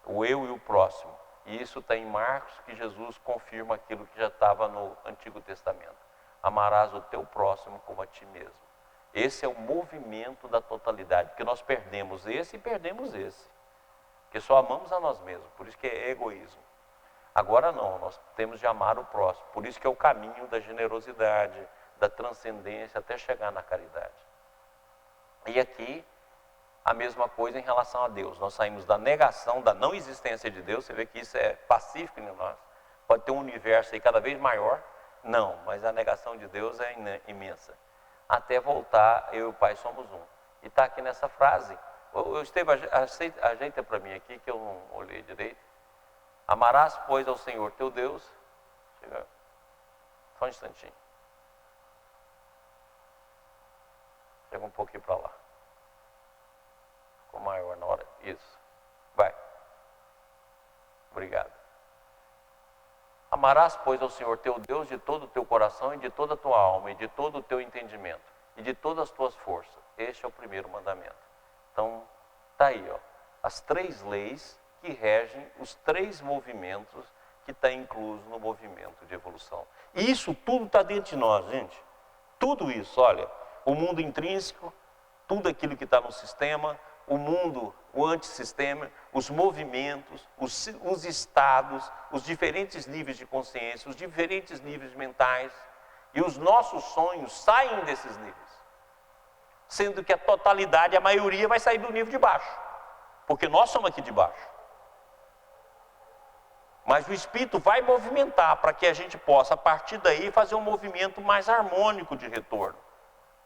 o eu e o próximo. E isso está em Marcos, que Jesus confirma aquilo que já estava no Antigo Testamento. Amarás o teu próximo como a ti mesmo. Esse é o movimento da totalidade, porque nós perdemos esse e perdemos esse. Porque só amamos a nós mesmos, por isso que é egoísmo. Agora não, nós temos de amar o próximo, por isso que é o caminho da generosidade, da transcendência, até chegar na caridade. E aqui, a mesma coisa em relação a Deus. Nós saímos da negação, da não existência de Deus, você vê que isso é pacífico em nós. Pode ter um universo aí cada vez maior, não, mas a negação de Deus é imensa. Até voltar, eu e o Pai somos um. E está aqui nessa frase. Esteve, ajeita para mim aqui, que eu não olhei direito. Amarás, pois, ao Senhor teu Deus. Chega, só um instantinho. Chega um pouquinho para lá. Ficou maior na hora. Isso. Vai. Obrigado. Amarás, pois, ao Senhor teu Deus de todo o teu coração e de toda a tua alma e de todo o teu entendimento e de todas as tuas forças. Este é o primeiro mandamento. Então, está aí, ó, as 3 leis que regem os 3 movimentos que está incluso no movimento de evolução. E isso tudo está dentro de nós, gente. Tudo isso, olha, o mundo intrínseco, tudo aquilo que está no sistema, o mundo, o antissistema, os movimentos, os estados, os diferentes níveis de consciência, os diferentes níveis mentais. E os nossos sonhos saem desses níveis. Sendo que a totalidade, a maioria, vai sair do nível de baixo. Porque nós somos aqui de baixo. Mas o Espírito vai movimentar para que a gente possa, a partir daí, fazer um movimento mais harmônico de retorno.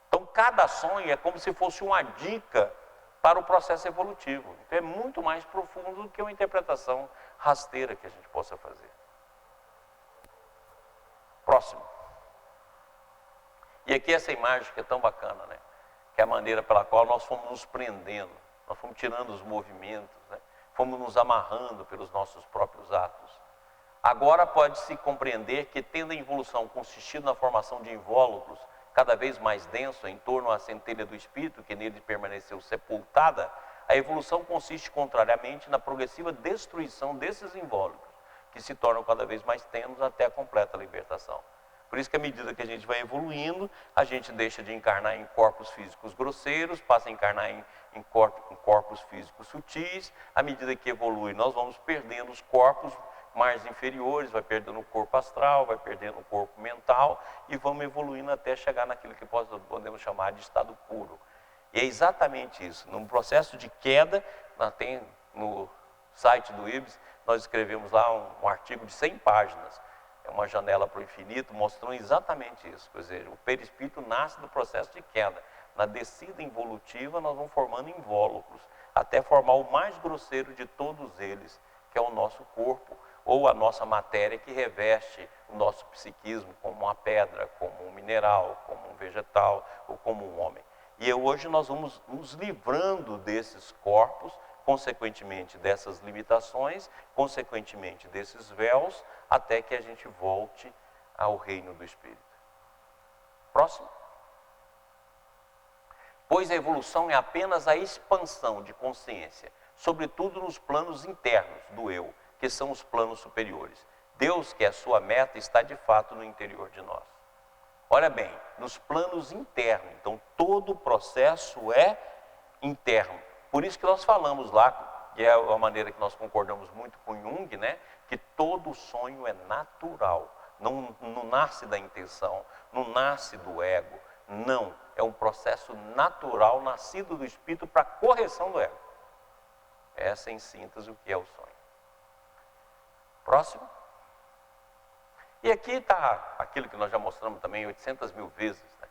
Então, cada sonho é como se fosse uma dica para o processo evolutivo. Então, é muito mais profundo do que uma interpretação rasteira que a gente possa fazer. Próximo. E aqui essa imagem que é tão bacana, né? Que é a maneira pela qual nós fomos nos prendendo, nós fomos tirando os movimentos, né? Fomos nos amarrando pelos nossos próprios atos. Agora pode-se compreender que, tendo a evolução consistido na formação de invólucros cada vez mais denso em torno à centelha do espírito, que nele permaneceu sepultada, a evolução consiste, contrariamente, na progressiva destruição desses invólucros, que se tornam cada vez mais tênues até a completa libertação. Por isso que, à medida que a gente vai evoluindo, a gente deixa de encarnar em corpos físicos grosseiros, passa a encarnar em corpos físicos sutis. À medida que evolui, nós vamos perdendo os corpos mais inferiores, vai perdendo o corpo astral, vai perdendo o corpo mental e vamos evoluindo até chegar naquilo que podemos chamar de estado puro. E é exatamente isso. Num processo de queda, tem no site do IBS, nós escrevemos lá um artigo de 100 páginas. É uma janela para o infinito, mostrando exatamente isso. Quer dizer, o perispírito nasce do processo de queda. Na descida involutiva, nós vamos formando invólucros, até formar o mais grosseiro de todos eles, que é o nosso corpo, ou a nossa matéria que reveste o nosso psiquismo, como uma pedra, como um mineral, como um vegetal, ou como um homem. E hoje nós vamos nos livrando desses corpos, consequentemente dessas limitações, consequentemente desses véus, até que a gente volte ao reino do Espírito. Próximo. Pois a evolução é apenas a expansão de consciência, sobretudo nos planos internos do eu, que são os planos superiores. Deus, que é a sua meta, está de fato no interior de nós. Olha bem, nos planos internos, então todo o processo é interno. Por isso que nós falamos lá, que é a maneira que nós concordamos muito com Jung, né? Que todo sonho é natural, não nasce da intenção, não nasce do ego, não. É um processo natural, nascido do espírito para correção do ego. Essa é, em síntese, o que é o sonho. Próximo. E aqui está aquilo que nós já mostramos também 800 mil vezes, né?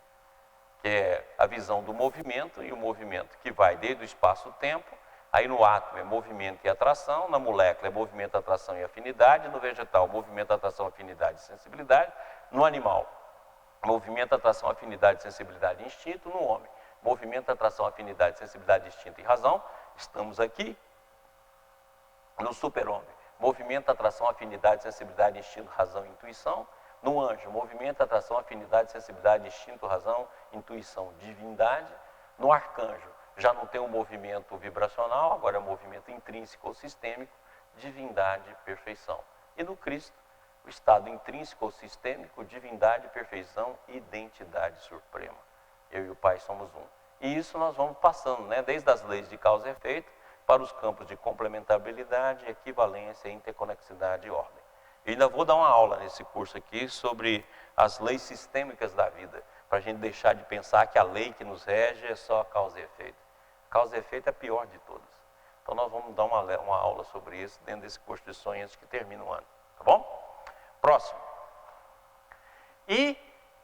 Que é a visão do movimento, e o movimento que vai desde o espaço-tempo. Aí no átomo é movimento e atração, na molécula é movimento, atração e afinidade, no vegetal movimento, atração, afinidade e sensibilidade, no animal movimento, atração, afinidade, sensibilidade e instinto, no homem movimento, atração, afinidade, sensibilidade, instinto e razão. Estamos aqui no super-homem, movimento, atração, afinidade, sensibilidade, instinto, razão e intuição. No anjo, movimento, atração, afinidade, sensibilidade, instinto, razão, intuição, divindade. No arcanjo, já não tem um movimento vibracional, agora é um movimento intrínseco ou sistêmico, divindade, perfeição. E no Cristo, o estado intrínseco ou sistêmico, divindade, perfeição e identidade suprema. Eu e o Pai somos um. E isso nós vamos passando, né, desde as leis de causa e efeito, para os campos de complementabilidade, equivalência, interconexidade e ordem. Eu ainda vou dar uma aula nesse curso aqui sobre as leis sistêmicas da vida, para a gente deixar de pensar que a lei que nos rege é só causa e efeito. Causa e efeito é a pior de todas. Então nós vamos dar uma aula sobre isso dentro desse curso de sonhos que termina o ano. Tá bom? Próximo. E,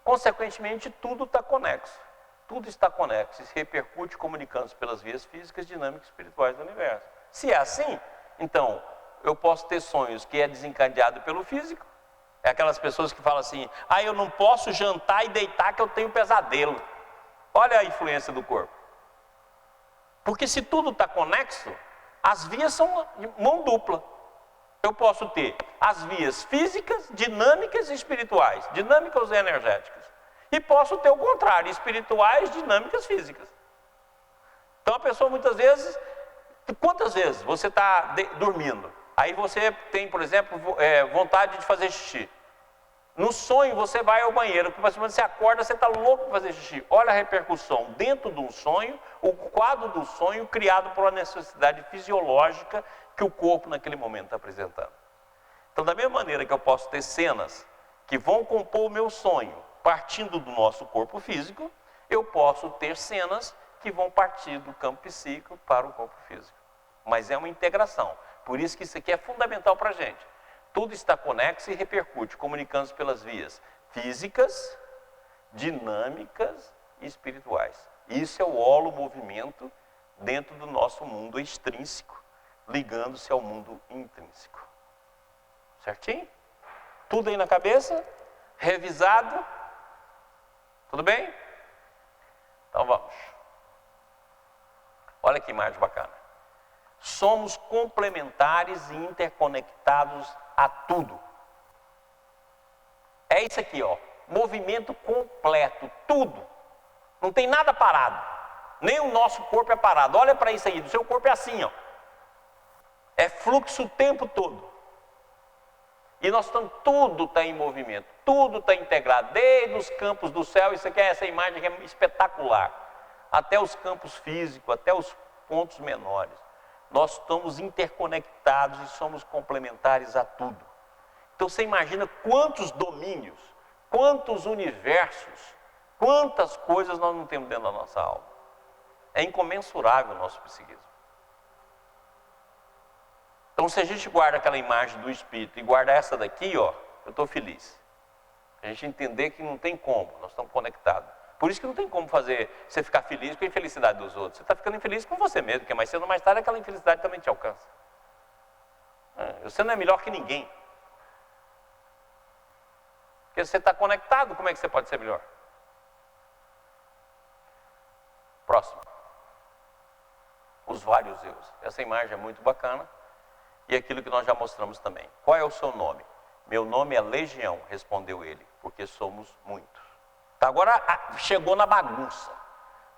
consequentemente, tudo está conexo. Tudo está conexo e se repercute comunicando-se pelas vias físicas, dinâmicas e espirituais do universo. Se é assim, então, eu posso ter sonhos que é desencadeado pelo físico. É aquelas pessoas que falam assim, eu não posso jantar e deitar que eu tenho pesadelo. Olha a influência do corpo. Porque se tudo está conexo, as vias são de mão dupla. Eu posso ter as vias físicas, dinâmicas e espirituais, dinâmicas e energéticas. E posso ter o contrário, espirituais, dinâmicas, físicas. Então a pessoa muitas vezes, quantas vezes você está dormindo? Aí você tem, por exemplo, vontade de fazer xixi. No sonho você vai ao banheiro, quando você acorda, você está louco para fazer xixi. Olha a repercussão dentro de um sonho, o quadro do sonho criado por uma necessidade fisiológica que o corpo naquele momento está apresentando. Então, da mesma maneira que eu posso ter cenas que vão compor o meu sonho, partindo do nosso corpo físico, eu posso ter cenas que vão partir do campo psíquico para o corpo físico. Mas é uma integração. Por isso que isso aqui é fundamental para a gente. Tudo está conexo e repercute, comunicando-se pelas vias físicas, dinâmicas e espirituais. Isso é o holomovimento dentro do nosso mundo extrínseco, ligando-se ao mundo intrínseco. Certinho? Tudo aí na cabeça? Revisado? Tudo bem? Então vamos. Olha que imagem bacana. Somos complementares e interconectados a tudo. É isso aqui, ó. Movimento completo, tudo. Não tem nada parado. Nem o nosso corpo é parado. Olha para isso aí, do seu corpo é assim, ó. É fluxo o tempo todo. E nós estamos, tudo está em movimento, tudo está integrado, desde os campos do céu, isso aqui é essa imagem que é espetacular, até os campos físicos, até os pontos menores. Nós estamos interconectados e somos complementares a tudo. Então você imagina quantos domínios, quantos universos, quantas coisas nós não temos dentro da nossa alma. É incomensurável o nosso psiquismo. Então se a gente guarda aquela imagem do Espírito e guarda essa daqui, ó, eu estou feliz. A gente entender que não tem como, nós estamos conectados. Por isso que não tem como fazer você ficar feliz com a infelicidade dos outros. Você está ficando infeliz com você mesmo, porque mais cedo ou mais tarde aquela infelicidade também te alcança. Você não é melhor que ninguém. Porque você está conectado, como é que você pode ser melhor? Próximo. Os vários eus. Essa imagem é muito bacana. E aquilo que nós já mostramos também. Qual é o seu nome? Meu nome é Legião, respondeu ele, porque somos muitos. Tá, agora chegou na bagunça.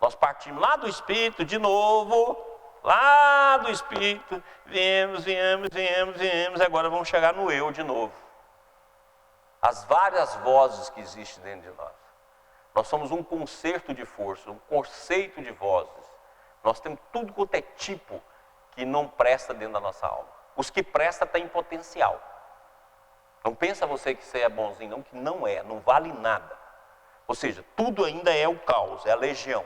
Nós partimos lá do Espírito de novo, lá do Espírito, viemos, agora vamos chegar no eu de novo. As várias vozes que existem dentro de nós. Nós somos um concerto de força, um conceito de vozes. Nós temos tudo quanto é tipo que não presta dentro da nossa alma. Os que prestam têm potencial. Não pensa você que você é bonzinho, não, que não é, não vale nada. Ou seja, tudo ainda é o caos, é a legião.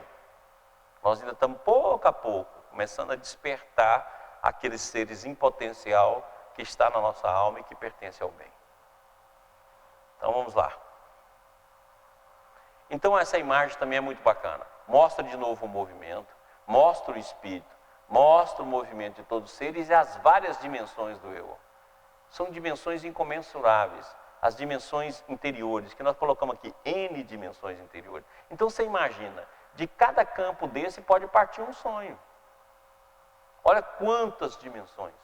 Nós ainda estamos pouco a pouco começando a despertar aqueles seres em potencial que está na nossa alma e que pertence ao bem. Então vamos lá. Então essa imagem também é muito bacana. Mostra de novo o movimento, mostra o espírito, mostra o movimento de todos os seres e as várias dimensões do eu. São dimensões incomensuráveis, as dimensões interiores, que nós colocamos aqui, N dimensões interiores. Então você imagina, de cada campo desse pode partir um sonho. Olha quantas dimensões.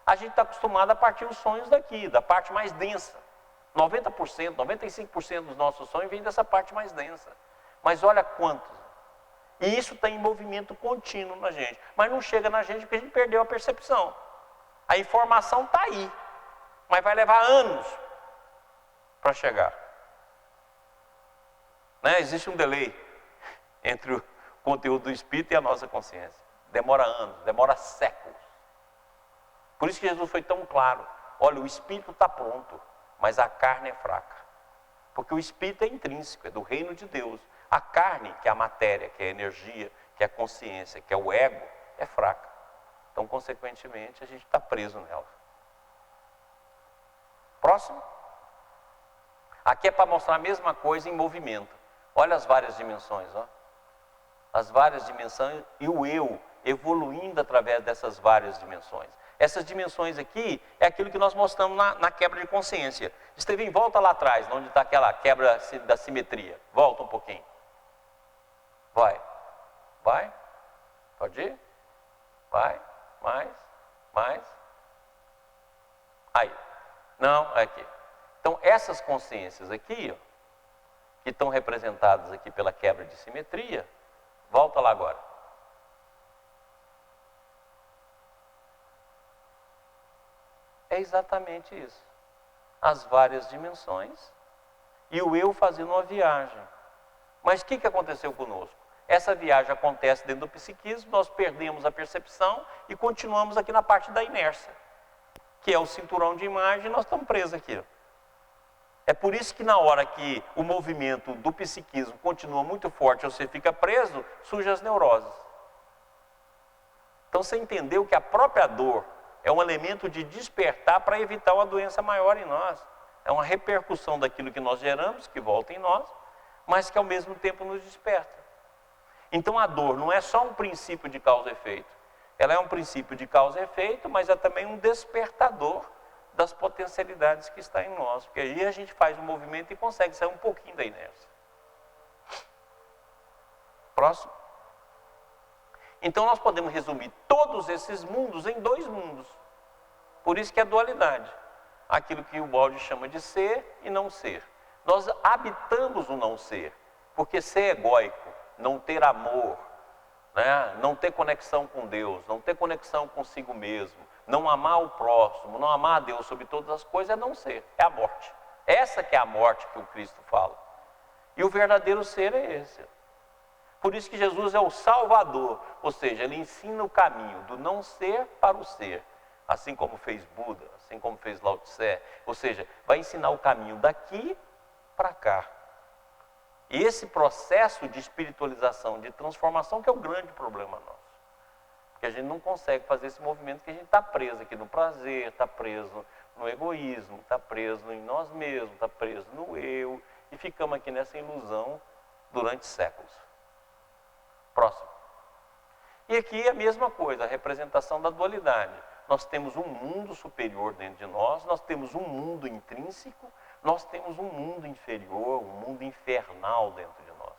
A gente está acostumado a partir os sonhos daqui, da parte mais densa. 90%, 95% dos nossos sonhos vem dessa parte mais densa. Mas olha quantos. E isso está em movimento contínuo na gente. Mas não chega na gente porque a gente perdeu a percepção. A informação está aí. Mas vai levar anos para chegar. Né? Existe um delay entre o conteúdo do espírito e a nossa consciência. Demora anos, demora séculos. Por isso que Jesus foi tão claro. Olha, o espírito está pronto, mas a carne é fraca. Porque o espírito é intrínseco, é do reino de Deus. A carne, que é a matéria, que é a energia, que é a consciência, que é o ego, é fraca. Então, consequentemente, a gente está preso nela. Próximo. Aqui é para mostrar a mesma coisa em movimento. Olha as várias dimensões, ó. As várias dimensões e o eu evoluindo através dessas várias dimensões. Essas dimensões aqui é aquilo que nós mostramos na quebra de consciência. Esteve em volta lá atrás, onde está aquela quebra da simetria. Volta um pouquinho. Vai. Vai. Pode ir? Vai. Mais. Aí. Não, é aqui. Então, essas consciências aqui, ó, que estão representadas aqui pela quebra de simetria, volta lá agora. É exatamente isso. As várias dimensões e o eu fazendo uma viagem. Mas o que aconteceu conosco? Essa viagem acontece dentro do psiquismo, nós perdemos a percepção e continuamos aqui na parte da inércia, que é o cinturão de imagem, e nós estamos presos aqui. É por isso que na hora que o movimento do psiquismo continua muito forte, você fica preso, surgem as neuroses. Então você entendeu que a própria dor é um elemento de despertar para evitar uma doença maior em nós. É uma repercussão daquilo que nós geramos, que volta em nós, mas que ao mesmo tempo nos desperta. Então a dor não é só um princípio de causa e efeito. Ela é um princípio de causa e efeito, mas é também um despertador das potencialidades que está em nós. Porque aí a gente faz um movimento e consegue sair um pouquinho da inércia. Próximo. Então nós podemos resumir todos esses mundos em dois mundos. Por isso que é dualidade. Aquilo que o Balde chama de ser e não ser. Nós habitamos o não ser. Porque ser egóico, não ter amor, né? Não ter conexão com Deus, não ter conexão consigo mesmo, não amar o próximo, não amar a Deus sobre todas as coisas é não ser, é a morte. Essa que é a morte que o Cristo fala. E o verdadeiro ser é esse. Por isso que Jesus é o Salvador, ou seja, ele ensina o caminho do não ser para o ser, assim como fez Buda, assim como fez Lao Tse, ou seja, vai ensinar o caminho daqui para cá. E esse processo de espiritualização, de transformação, que é o grande problema nosso. Porque a gente não consegue fazer esse movimento, que a gente está preso aqui no prazer, está preso no egoísmo, está preso em nós mesmos, está preso no eu, e ficamos aqui nessa ilusão durante séculos. Próximo. E aqui é a mesma coisa, a representação da dualidade. Nós temos um mundo superior dentro de nós, nós temos um mundo intrínseco, nós temos um mundo inferior, um mundo infernal dentro de nós.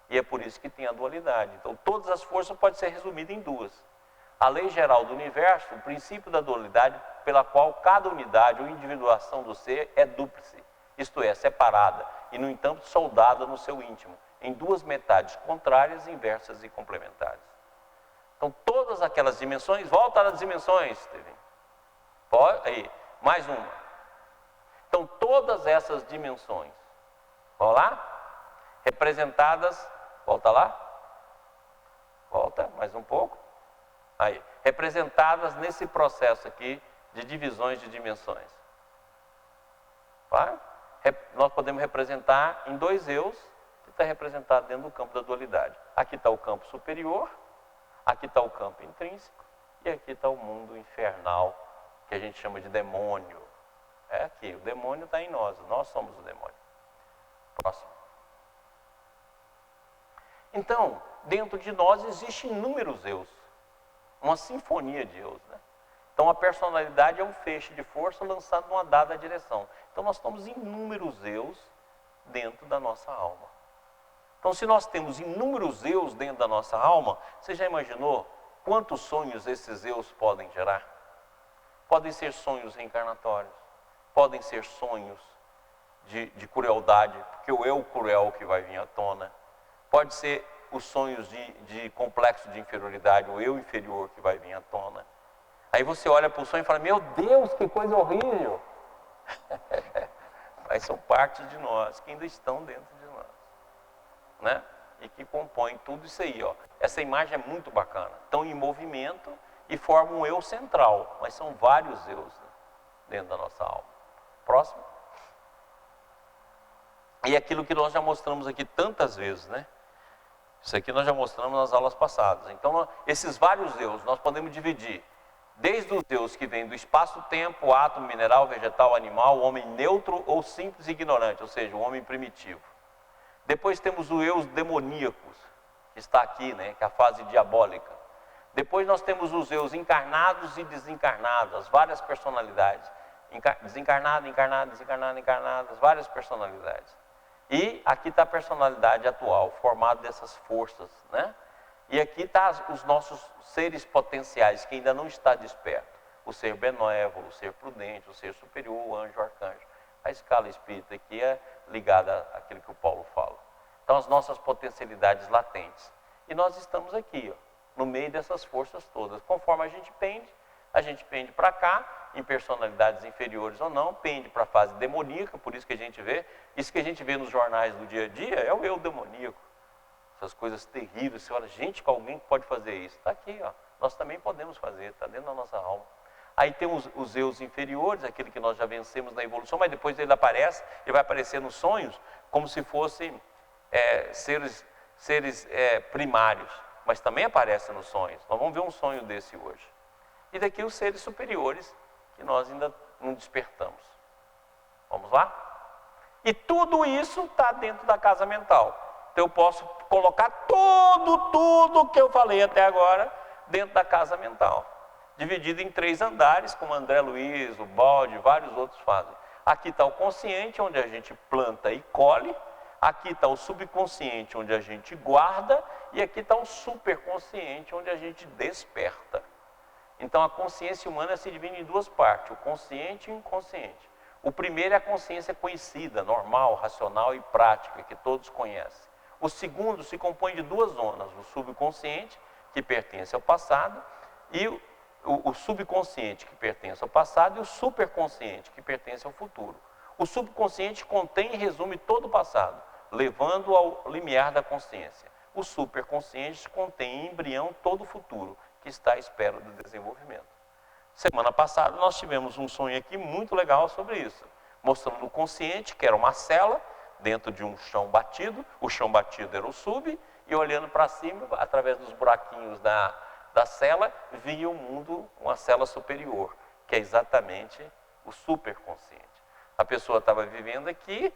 E é por isso que tem a dualidade. Então, todas as forças podem ser resumidas em duas. A lei geral do universo, o princípio da dualidade, pela qual cada unidade ou individuação do ser é dúplice, isto é, separada, e no entanto soldada no seu íntimo, em duas metades contrárias, inversas e complementares. Então, todas aquelas dimensões, volta às dimensões, Steven. Aí, mais uma. Então, todas essas dimensões, vamos lá? Representadas, volta lá? Volta, mais um pouco. Aí, representadas nesse processo aqui de divisões de dimensões. Tá? Nós podemos representar em dois eus, que está representado dentro do campo da dualidade. Aqui está o campo superior, aqui está o campo intrínseco, e aqui está o mundo infernal, que a gente chama de demônio. É aqui, o demônio está em nós somos o demônio. Próximo. Então, dentro de nós existem inúmeros eus, uma sinfonia de eus, né? Então a personalidade é um feixe de força lançado numa dada direção. Então nós temos inúmeros eus dentro da nossa alma. Então se nós temos inúmeros eus dentro da nossa alma, você já imaginou quantos sonhos esses eus podem gerar? Podem ser sonhos reencarnatórios, podem ser sonhos de crueldade, porque o eu cruel que vai vir à tona. Pode ser os sonhos de complexo de inferioridade, o eu inferior que vai vir à tona. Aí você olha para o sonho e fala, meu Deus, que coisa horrível. Mas são partes de nós que ainda estão dentro de nós, né? E que compõem tudo isso aí, ó. Essa imagem é muito bacana. Estão em movimento e formam um eu central, mas são vários eus, né, dentro da nossa alma. Próximo. E aquilo que nós já mostramos aqui tantas vezes, né? Isso aqui nós já mostramos nas aulas passadas. Então, esses vários eus nós podemos dividir. Desde os eus que vêm do espaço-tempo, átomo, mineral, vegetal, animal, o homem neutro ou simples e ignorante, ou seja, o homem primitivo. Depois temos os eus demoníacos, que está aqui, né, que é a fase diabólica. Depois nós temos os eus encarnados e desencarnados, as várias personalidades. Desencarnado, encarnado, desencarnado, encarnadas, várias personalidades. E aqui está a personalidade atual, formada dessas forças, né? E aqui está os nossos seres potenciais, que ainda não está desperto. O ser benévolo, o ser prudente, o ser superior, o anjo, o arcanjo. A escala espírita aqui é ligada àquilo que o Paulo fala. Então, as nossas potencialidades latentes. E nós estamos aqui, ó, no meio dessas forças todas. Conforme a gente pende para cá, em personalidades inferiores ou não, pende para a fase demoníaca, por isso que a gente vê. Isso que a gente vê nos jornais do dia a dia é o eu demoníaco. Essas coisas terríveis, você olha, gente, que alguém pode fazer isso. Está aqui, ó. Nós também podemos fazer, está dentro da nossa alma. Aí tem os eus inferiores, aquele que nós já vencemos na evolução, mas depois ele vai aparecer nos sonhos, como se fossem seres primários, mas também aparece nos sonhos. Nós vamos ver um sonho desse hoje. e daqui os seres superiores que nós ainda não despertamos. Vamos lá? E tudo isso está dentro da casa mental. Então eu posso colocar tudo que eu falei até agora dentro da casa mental, dividido em 3 andares, como André Luiz, o Balde, vários outros fazem. Aqui está o consciente, onde a gente planta e colhe. Aqui está o subconsciente, onde a gente guarda. E aqui está o superconsciente, onde a gente desperta. Então a consciência humana se divide em 2 partes, o consciente e o inconsciente. O primeiro é a consciência conhecida, normal, racional e prática, que todos conhecem. O segundo se compõe de 2 zonas, o subconsciente, que pertence ao passado, e o subconsciente, que pertence ao passado, e o superconsciente, que pertence ao futuro. O subconsciente contém e resume todo o passado, levando ao limiar da consciência. O superconsciente contém em embrião todo o futuro, que está à espera do desenvolvimento. Semana passada nós tivemos um sonho aqui muito legal sobre isso, mostrando o consciente, que era uma cela, dentro de um chão batido. O chão batido era o sub, e olhando para cima, através dos buraquinhos da cela, via o mundo, uma cela superior, que é exatamente o superconsciente. A pessoa estava vivendo aqui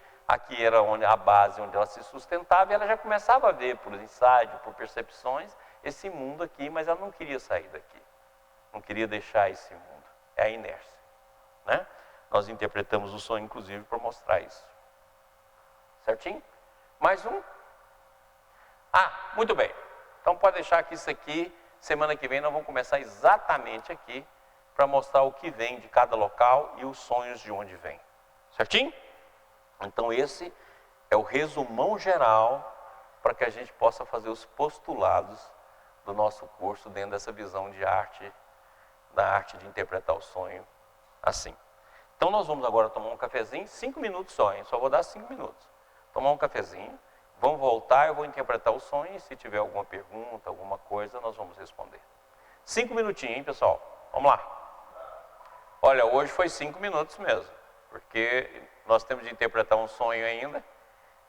era a base onde ela se sustentava, e ela já começava a ver por insight, por percepções, esse mundo aqui, mas ela não queria sair daqui, não queria deixar esse mundo, é a inércia, né? Nós interpretamos o sonho, inclusive, para mostrar isso. Certinho? Mais um? Muito bem. Então pode deixar que isso aqui, semana que vem nós vamos começar exatamente aqui, para mostrar o que vem de cada local e os sonhos de onde vem. Certinho? Então esse é o resumão geral, para que a gente possa fazer os postulados do nosso curso dentro dessa visão de arte, da arte de interpretar o sonho assim. Então nós vamos agora tomar um cafezinho, 5 minutos só, hein? Só vou dar 5 minutos. Tomar um cafezinho, vamos voltar, eu vou interpretar o sonho, e se tiver alguma pergunta, alguma coisa, nós vamos responder. 5 minutinhos, hein, pessoal? Vamos lá. Olha, hoje foi 5 minutos mesmo, porque nós temos de interpretar um sonho ainda,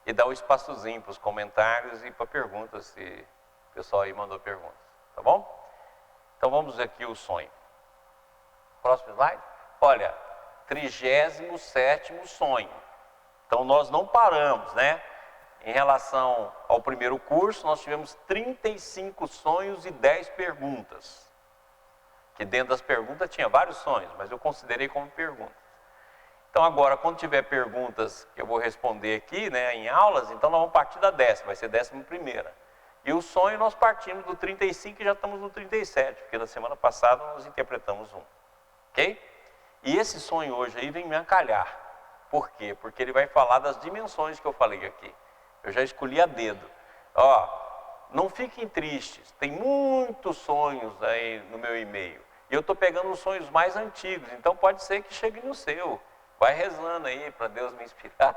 e dar um espaçozinho para os comentários e para perguntas, se o pessoal aí mandou perguntas, tá bom? Então vamos ver aqui o sonho. Próximo slide. Olha, 37º sonho. Então nós não paramos, né? Em relação ao primeiro curso, nós tivemos 35 sonhos e 10 perguntas. Que dentro das perguntas tinha vários sonhos, mas eu considerei como perguntas. Então agora, quando tiver perguntas que eu vou responder aqui, né, em aulas, então nós vamos partir da 10ª, vai ser 11ª. E o sonho nós partimos do 35 e já estamos no 37, porque na semana passada nós interpretamos um. Ok? E esse sonho hoje aí vem me ancalhar. Por quê? Porque ele vai falar das dimensões que eu falei aqui. Eu já escolhi a dedo. Não fiquem tristes, tem muitos sonhos aí no meu e-mail. E eu estou pegando os sonhos mais antigos, então pode ser que chegue no seu. Vai rezando aí para Deus me inspirar,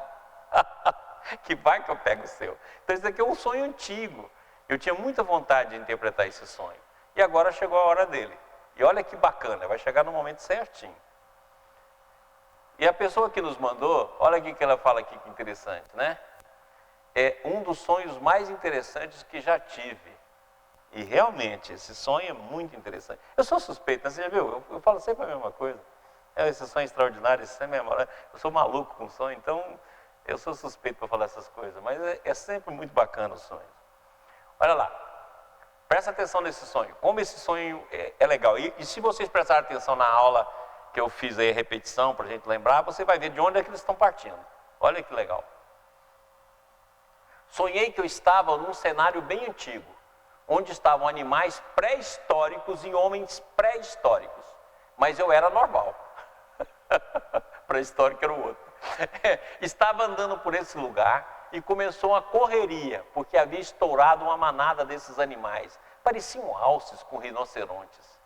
que vai que eu pego o seu. Então isso aqui é um sonho antigo. Eu tinha muita vontade de interpretar esse sonho. E agora chegou a hora dele. E olha que bacana, vai chegar no momento certinho. E a pessoa que nos mandou, olha aqui que ela fala aqui, que interessante, né? É um dos sonhos mais interessantes que já tive. E realmente, esse sonho é muito interessante. Eu sou suspeito, né? Você já viu? Eu falo sempre a mesma coisa. Esse sonho extraordinário, esse sonho memorável. Eu sou maluco com sonho, então eu sou suspeito para falar essas coisas. Mas é sempre muito bacana o sonho. Olha lá, presta atenção nesse sonho. Como esse sonho é legal. E se vocês prestarem atenção na aula que eu fiz aí, repetição, para a gente lembrar, você vai ver de onde é que eles estão partindo. Olha que legal. Sonhei que eu estava num cenário bem antigo, onde estavam animais pré-históricos e homens pré-históricos. Mas eu era normal. Pré-histórico era o outro. Estava andando por esse lugar e começou uma correria, porque havia estourado uma manada desses animais. Pareciam alces com rinocerontes.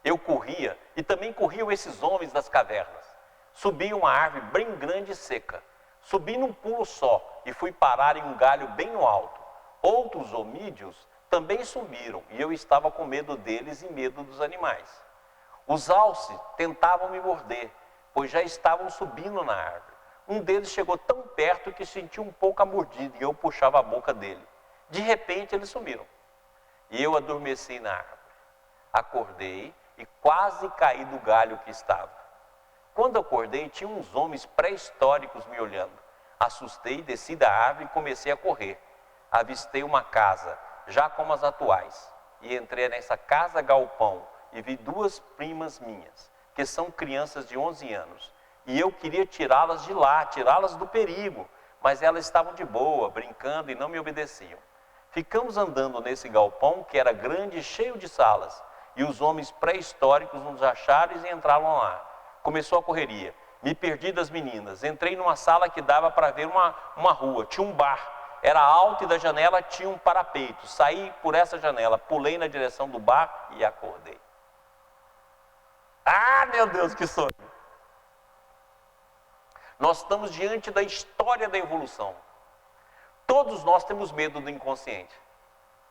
Eu corria e também corriam esses homens das cavernas. Subi uma árvore bem grande e seca. Subi num pulo só e fui parar em um galho bem no alto. Outros homídeos também subiram e eu estava com medo deles e medo dos animais. Os alces tentavam me morder, pois já estavam subindo na árvore. Um deles chegou tão perto que senti um pouco a mordida e eu puxava a boca dele. De repente eles sumiram e eu adormeci na árvore. Acordei e quase caí do galho que estava. Quando acordei, tinha uns homens pré-históricos me olhando. Assustei, desci da árvore e comecei a correr. Avistei uma casa, já como as atuais, e entrei nessa casa galpão e vi duas primas minhas, que são crianças de 11 anos. E eu queria tirá-las de lá, tirá-las do perigo, mas elas estavam de boa, brincando e não me obedeciam. Ficamos andando nesse galpão que era grande e cheio de salas, e os homens pré-históricos nos acharam e entraram lá. Começou a correria. Me perdi das meninas. Entrei numa sala que dava para ver uma rua. Tinha um bar. Era alto e da janela tinha um parapeito. Saí por essa janela, pulei na direção do bar e acordei. Ah, meu Deus, que sonho! Nós estamos diante da história da evolução. Todos nós temos medo do inconsciente.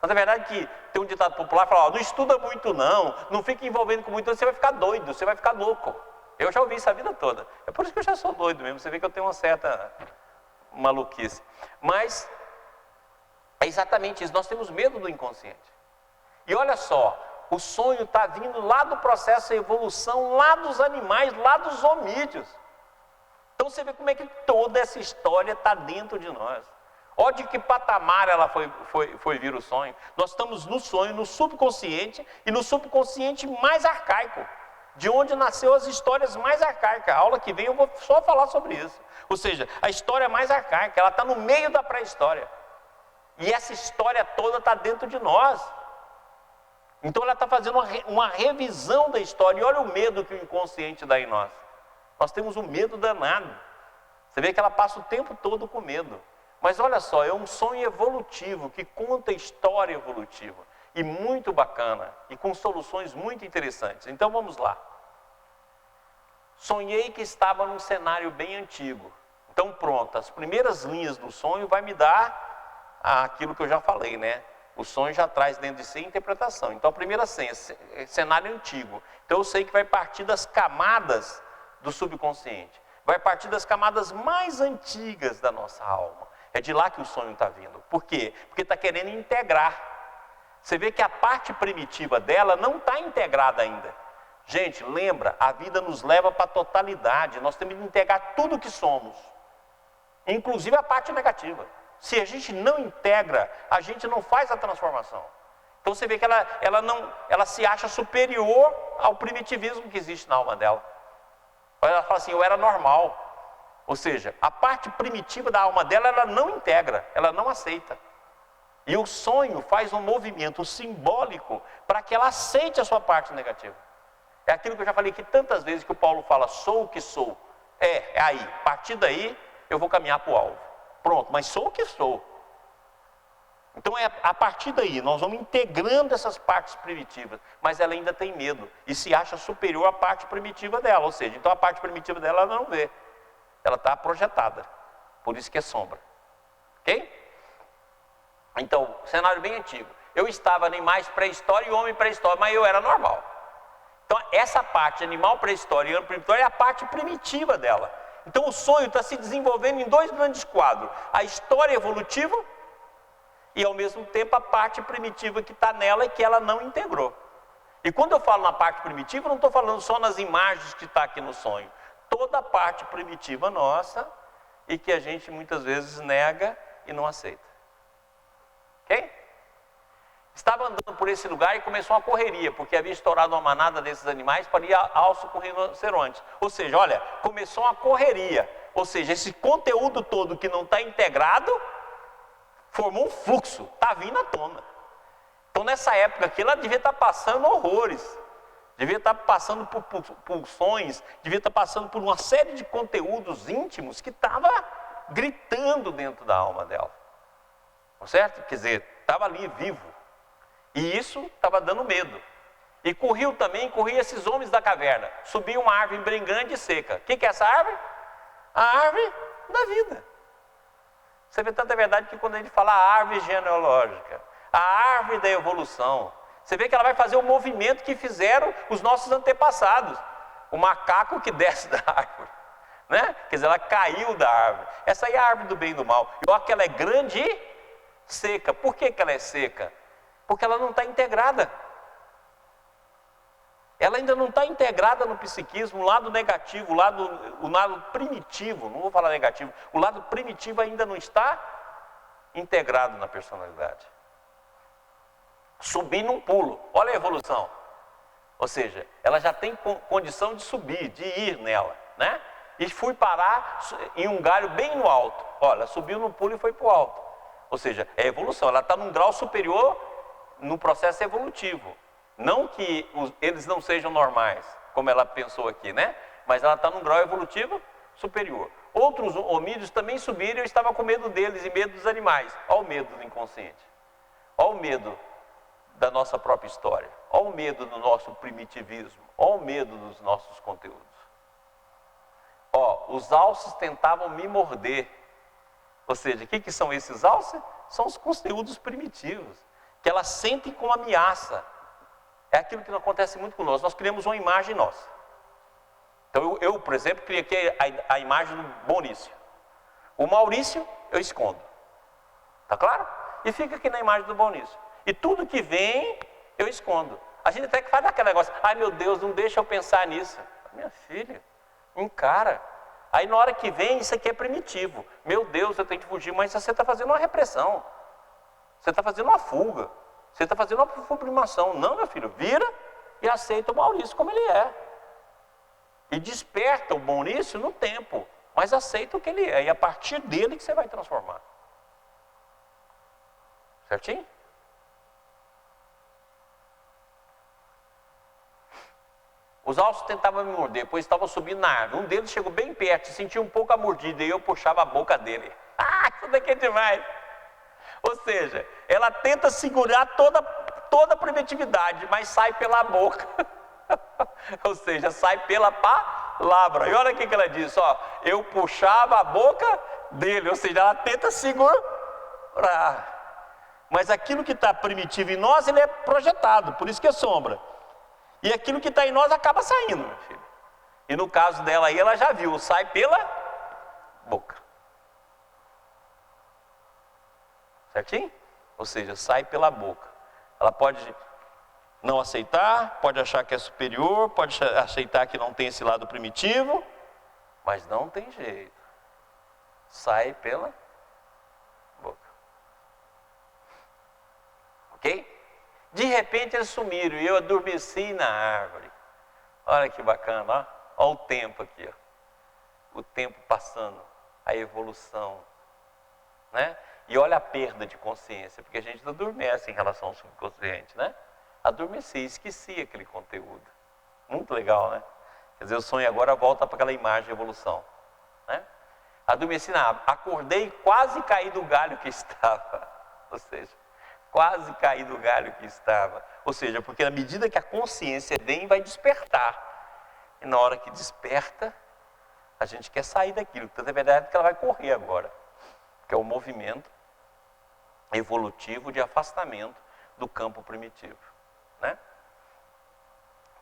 Mas é verdade que tem um ditado popular que fala, não estuda muito não fica envolvendo com muito, você vai ficar doido, você vai ficar louco. Eu já ouvi isso a vida toda. É por isso que eu já sou doido mesmo, você vê que eu tenho uma certa maluquice. Mas é exatamente isso, nós temos medo do inconsciente. E olha só, o sonho está vindo lá do processo de evolução, lá dos animais, lá dos homídeos. Então você vê como é que toda essa história está dentro de nós. Olha de que patamar ela foi vir o sonho. Nós estamos no sonho, no subconsciente, e no subconsciente mais arcaico, de onde nasceu as histórias mais arcaicas. A aula que vem eu vou só falar sobre isso. Ou seja, a história mais arcaica, ela está no meio da pré-história. E essa história toda está dentro de nós. Então ela está fazendo uma revisão da história. E olha o medo que o inconsciente dá em nós. Nós temos um medo danado. Você vê que ela passa o tempo todo com medo. Mas olha só, é um sonho evolutivo, que conta história evolutiva. E muito bacana, e com soluções muito interessantes. Então vamos lá. Sonhei que estava num cenário bem antigo. Então pronto, as primeiras linhas do sonho vai me dar aquilo que eu já falei, né? O sonho já traz dentro de si a interpretação. Então a primeira senha, cenário antigo. Então eu sei que vai partir das camadas do subconsciente. Vai partir das camadas mais antigas da nossa alma. É de lá que o sonho está vindo. Por quê? Porque está querendo integrar. Você vê que a parte primitiva dela não está integrada ainda. Gente, lembra, a vida nos leva para a totalidade. Nós temos que integrar tudo que somos. Inclusive a parte negativa. Se a gente não integra, a gente não faz a transformação. Então você vê que ela se acha superior ao primitivismo que existe na alma dela. Ela fala assim, eu era normal. Ou seja, a parte primitiva da alma dela, ela não integra, ela não aceita. E o sonho faz um movimento simbólico para que ela aceite a sua parte negativa. É aquilo que eu já falei aqui tantas vezes, que o Paulo fala, sou o que sou. É aí, a partir daí eu vou caminhar para o alvo. Pronto, mas sou o que sou. Então é a partir daí, nós vamos integrando essas partes primitivas, mas ela ainda tem medo e se acha superior à parte primitiva dela. Ou seja, então a parte primitiva dela ela não vê. Ela está projetada, por isso que é sombra. Ok? Então, cenário bem antigo. Eu estava animais pré-história e homem pré-história, mas eu era normal. Então, essa parte, animal pré-história e homem pré-história, é a parte primitiva dela. Então, o sonho está se desenvolvendo em dois grandes quadros. A história evolutiva e, ao mesmo tempo, a parte primitiva que está nela e que ela não integrou. E quando eu falo na parte primitiva, eu não estou falando só nas imagens que está aqui no sonho. Toda a parte primitiva nossa e que a gente muitas vezes nega e não aceita. Ok? Estava andando por esse lugar e começou uma correria, porque havia estourado uma manada desses animais para ir ao com rinocerontes. Ou seja, olha, começou uma correria. Ou seja, esse conteúdo todo que não está integrado, formou um fluxo, está vindo à tona. Então nessa época aqui, ela devia estar passando horrores. Devia estar passando por pulsões, devia estar passando por uma série de conteúdos íntimos que estava gritando dentro da alma dela. Certo? Quer dizer, estava ali vivo. E isso estava dando medo. E corriam esses homens da caverna. Subiam uma árvore bem grande e seca. O que é essa árvore? A árvore da vida. Você vê tanta verdade que quando a gente fala a árvore genealógica, a árvore da evolução, você vê que ela vai fazer o movimento que fizeram os nossos antepassados. O macaco que desce da árvore. Né? Quer dizer, ela caiu da árvore. Essa aí é a árvore do bem e do mal. E olha que ela é grande e seca. Por que ela é seca? Porque ela não está integrada. ela ainda não está integrada no psiquismo, o lado negativo, o lado primitivo, não vou falar negativo, o lado primitivo ainda não está integrado na personalidade. Subir num pulo, olha a evolução. Ou seja, ela já tem condição de subir, de ir nela, né? E fui parar em um galho bem no alto. Olha, subiu no pulo e foi para o alto. Ou seja, é evolução, ela está num grau superior no processo evolutivo. Não que eles não sejam normais, como ela pensou aqui, né? Mas ela está num grau evolutivo superior. Outros homínidos também subiram e eu estava com medo deles e medo dos animais. Olha o medo do inconsciente. Olha o medo da nossa própria história. Olha o medo do nosso primitivismo. Olha o medo dos nossos conteúdos. Ó, os alces tentavam me morder. Ou seja, o que são esses alces? São os conteúdos primitivos, que elas sentem como ameaça. É aquilo que não acontece muito conosco. Nós criamos uma imagem nossa. Então eu por exemplo, criei aqui a imagem do Maurício. O Maurício eu escondo. Tá claro? E fica aqui na imagem do Maurício. E tudo que vem, eu escondo. A gente até que faz aquele negócio, ai meu Deus, não deixa eu pensar nisso. Minha filha, encara. Aí na hora que vem, isso aqui é primitivo. Meu Deus, eu tenho que fugir, mas você está fazendo uma repressão. Você está fazendo uma fuga. Você está fazendo uma sublimação. Não, meu filho, vira e aceita o Maurício como ele é. E desperta o Maurício no tempo, mas aceita o que ele é. E a partir dele que você vai transformar. Certinho? Os alces tentavam me morder, pois estavam subindo na árvore. Um deles chegou bem perto, sentia um pouco a mordida e eu puxava a boca dele. Ah, isso daqui é demais! Ou seja, ela tenta segurar toda a primitividade, mas sai pela boca. Ou seja, sai pela palavra. E olha o que ela diz, ó, eu puxava a boca dele, ou seja, ela tenta segurar. Mas aquilo que está primitivo em nós, ele é projetado, por isso que é sombra. E aquilo que está em nós acaba saindo, meu filho. E no caso dela aí, ela já viu, sai pela boca. Certinho? Ou seja, sai pela boca. Ela pode não aceitar, pode achar que é superior, pode aceitar que não tem esse lado primitivo, mas não tem jeito. Sai pela boca. Ok? De repente eles sumiram e eu adormeci na árvore. Olha que bacana, ó. Olha o tempo aqui, ó. O tempo passando, a evolução, né? E olha a perda de consciência, porque a gente adormece em relação ao subconsciente, né? Adormeci, esqueci aquele conteúdo. Muito legal, né? Quer dizer, o sonho agora volta para aquela imagem de evolução, né? Adormeci na árvore, acordei e quase caí do galho que estava. Ou seja, quase caí do galho que estava. Ou seja, porque na medida que a consciência vem, vai despertar. E na hora que desperta, a gente quer sair daquilo. Então, é verdade que ela vai correr agora. Que é o movimento evolutivo de afastamento do campo primitivo, né?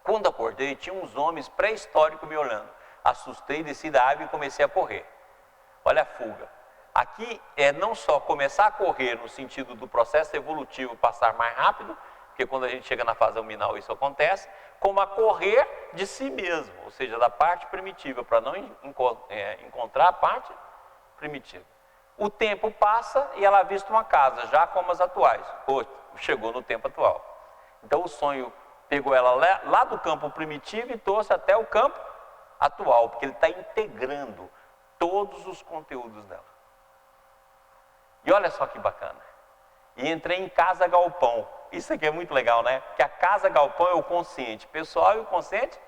Quando acordei, tinha uns homens pré-históricos me olhando. Assustei, desci da árvore e comecei a correr. Olha a fuga. Aqui é não só começar a correr no sentido do processo evolutivo passar mais rápido, porque quando a gente chega na fase luminal isso acontece, como a correr de si mesmo, ou seja, da parte primitiva, para não encontrar a parte primitiva. O tempo passa e ela avista uma casa, já como as atuais. Chegou no tempo atual. Então o sonho pegou ela lá do campo primitivo e trouxe até o campo atual, porque ele está integrando todos os conteúdos dela. E olha só que bacana. E entrei em casa galpão. Isso aqui é muito legal, né? Porque a casa galpão é o consciente pessoal e o consciente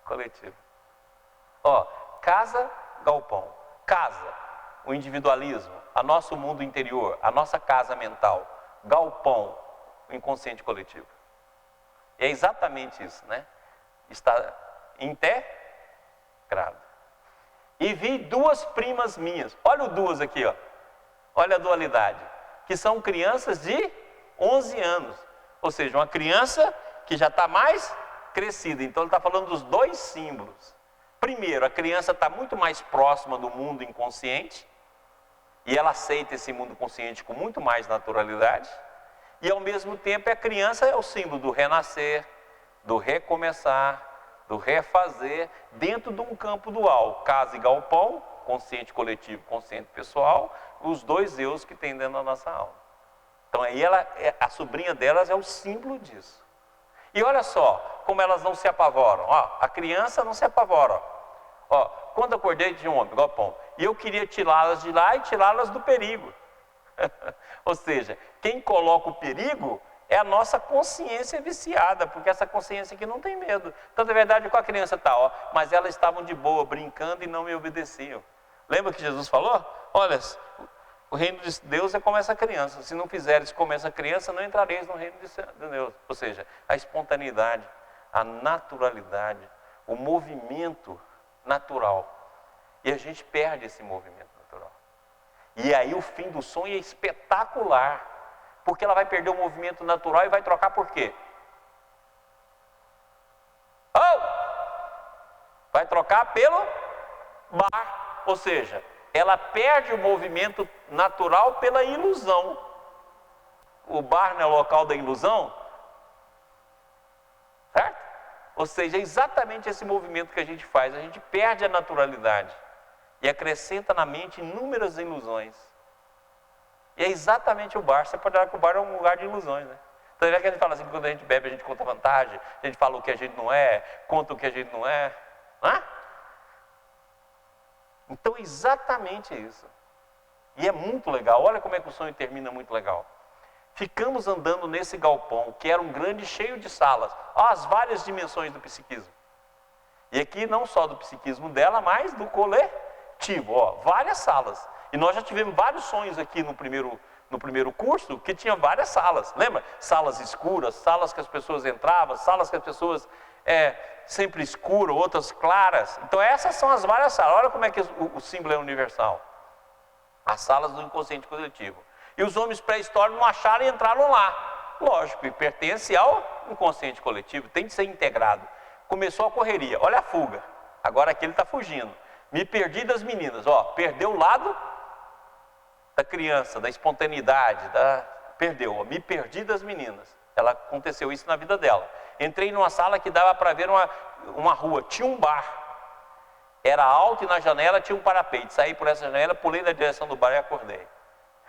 coletivo. Ó, casa galpão. Casa. O individualismo, a nosso mundo interior, a nossa casa mental, galpão, o inconsciente coletivo. E é exatamente isso, né? Está integrado. E vi duas primas minhas, olha o duas aqui, ó. Olha a dualidade, que são crianças de 11 anos. Ou seja, uma criança que já está mais crescida. Então ele está falando dos dois símbolos. Primeiro, a criança está muito mais próxima do mundo inconsciente e ela aceita esse mundo consciente com muito mais naturalidade. E ao mesmo tempo a criança é o símbolo do renascer, do recomeçar, do refazer, dentro de um campo dual, casa e galpão, consciente coletivo, consciente pessoal, os dois eus que tem dentro da nossa alma. Então aí a sobrinha delas é o símbolo disso. E olha só, como elas não se apavoram. Ó, a criança não se apavora. Ó, quando eu acordei de um homem, galpão, e eu queria tirá-las de lá e tirá-las do perigo. Ou seja, quem coloca o perigo é a nossa consciência viciada, porque essa consciência aqui não tem medo. Então, na verdade, com a criança está, ó, mas elas estavam de boa, brincando e não me obedeciam. Lembra que Jesus falou? Olha, o reino de Deus é como essa criança. Se não fizeres como essa criança, não entrareis no reino de Deus. Ou seja, a espontaneidade, a naturalidade, o movimento natural. E a gente perde esse movimento natural. E aí o fim do sonho é espetacular. Porque ela vai perder o movimento natural e vai trocar por quê? Oh! Vai trocar pelo bar. Ou seja, ela perde o movimento natural pela ilusão. O bar não é o local da ilusão? Certo? Ou seja, é exatamente esse movimento que a gente faz. A gente perde a naturalidade e acrescenta na mente inúmeras ilusões. E é exatamente o bar. Você pode olhar que o bar é um lugar de ilusões, né? Então é que a gente fala assim, que quando a gente bebe, a gente conta vantagem, a gente fala o que a gente não é, conta o que a gente não é. Não é? Então é exatamente isso. E é muito legal. Olha como é que o sonho termina muito legal. Ficamos andando nesse galpão, que era um grande cheio de salas. Ó, as várias dimensões do psiquismo. E aqui não só do psiquismo dela, mas do coletivo. Ó, várias salas. E nós já tivemos vários sonhos aqui no primeiro curso, que tinha várias salas. Lembra? Salas escuras, salas que as pessoas entravam, salas que as pessoas sempre escuras, outras claras. Então essas são as várias salas. Olha como é que o símbolo é universal. As salas do inconsciente coletivo. E os homens pré-históricos não acharam e entraram lá. Lógico, e pertence ao inconsciente coletivo, tem de ser integrado. Começou a correria, olha a fuga. Agora aqui ele está fugindo. Me perdi das meninas, ó, perdeu o lado da criança, da espontaneidade, perdeu, ó, me perdi das meninas. Ela aconteceu isso na vida dela. Entrei numa sala que dava para ver uma rua, tinha um bar. Era alto e na janela tinha um parapeite. Saí por essa janela, pulei na direção do bar e acordei.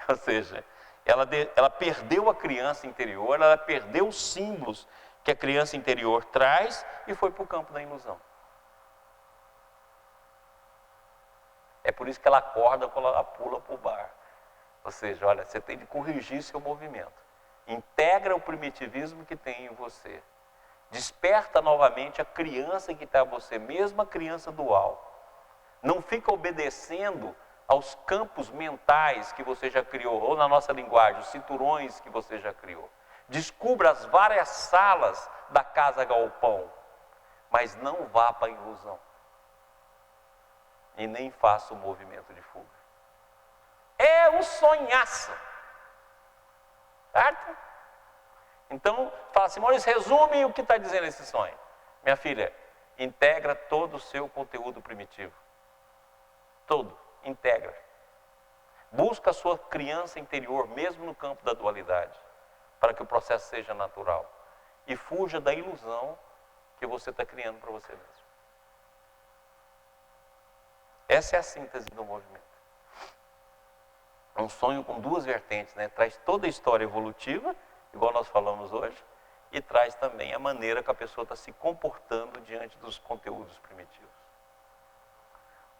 Ou seja, ela perdeu a criança interior, ela perdeu os símbolos que a criança interior traz e foi para o campo da ilusão. É por isso que ela acorda quando ela pula para o bar. Ou seja, olha, você tem de corrigir seu movimento. Integra o primitivismo que tem em você. Desperta novamente a criança que está em você, mesmo a criança dual. Não fica obedecendo aos campos mentais que você já criou, ou na nossa linguagem, os cinturões que você já criou. Descubra as várias salas da casa galpão, mas não vá para a ilusão. E nem faça o movimento de fuga. É um sonhaço. Certo? Então, fala assim, Maurício, resume o que está dizendo esse sonho. Minha filha, integra todo o seu conteúdo primitivo. Todo, integra. Busca a sua criança interior, mesmo no campo da dualidade, para que o processo seja natural. E fuja da ilusão que você está criando para você mesmo. Essa é a síntese do movimento. É um sonho com duas vertentes, né? Traz toda a história evolutiva, igual nós falamos hoje, e traz também a maneira que a pessoa está se comportando diante dos conteúdos primitivos.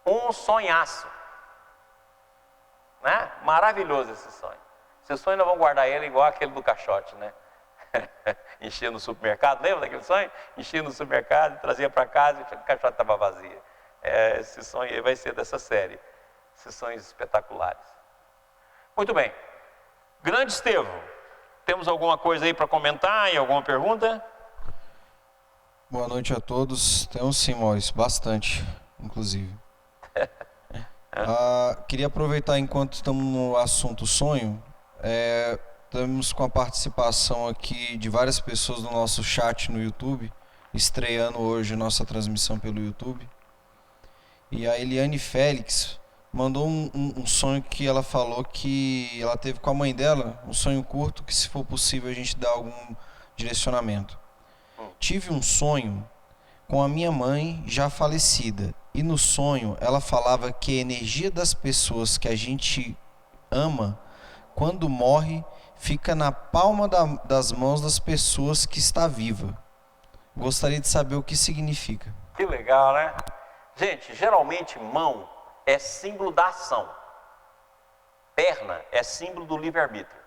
Um sonhaço. Né? Maravilhoso esse sonho. Esse sonho nós vamos guardar ele igual aquele do caixote, né? Enchia no supermercado, lembra daquele sonho? Enchia no supermercado, trazia para casa e o caixote estava vazio. Esse sonho aí vai ser dessa série. Esses sonhos espetaculares. Muito bem. Grande Estevão, temos alguma coisa aí para comentar e alguma pergunta? Boa noite a todos. Temos sim, Maurício, bastante, inclusive. Queria aproveitar enquanto estamos no assunto sonho, estamos com a participação aqui de várias pessoas no nosso chat no YouTube, estreando hoje nossa transmissão pelo YouTube. E a Eliane Félix mandou um sonho que ela falou que ela teve com a mãe dela, um sonho curto, que se for possível a gente dar algum direcionamento. Tive um sonho com a minha mãe já falecida. E no sonho ela falava que a energia das pessoas que a gente ama, quando morre, fica na palma das mãos das pessoas que está viva. Gostaria de saber o que significa. Que legal, né? Gente, geralmente mão é símbolo da ação. Perna é símbolo do livre-arbítrio.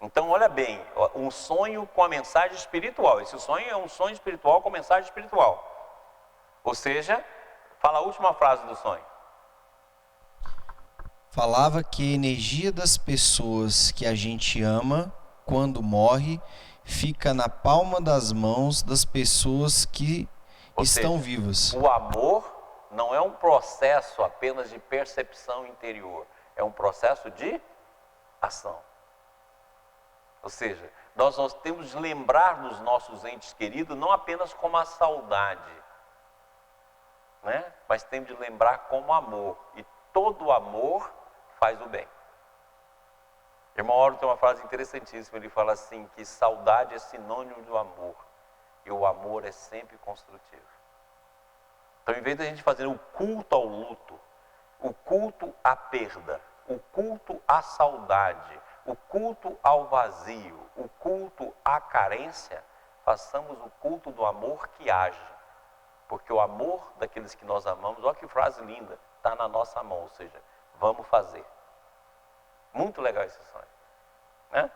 Então, olha bem, um sonho com a mensagem espiritual. Esse sonho é um sonho espiritual com mensagem espiritual. Ou seja, fala a última frase do sonho. Falava que a energia das pessoas que a gente ama, quando morre, fica na palma das mãos das pessoas que estão vivas. O amor não é um processo apenas de percepção interior, é um processo de ação. Ou seja, nós temos de lembrar dos nossos entes queridos não apenas como a saudade, né? Mas temos de lembrar como amor. E todo amor faz o bem. Irmão Auro tem uma frase interessantíssima, ele fala assim, que saudade é sinônimo do amor, e o amor é sempre construtivo. Então, em vez de a gente fazer o culto ao luto, o culto à perda, o culto à saudade, o culto ao vazio, o culto à carência, façamos o culto do amor que age. Porque o amor daqueles que nós amamos, olha que frase linda, está na nossa mão, ou seja, vamos fazer. Muito legal esse sonho. Né?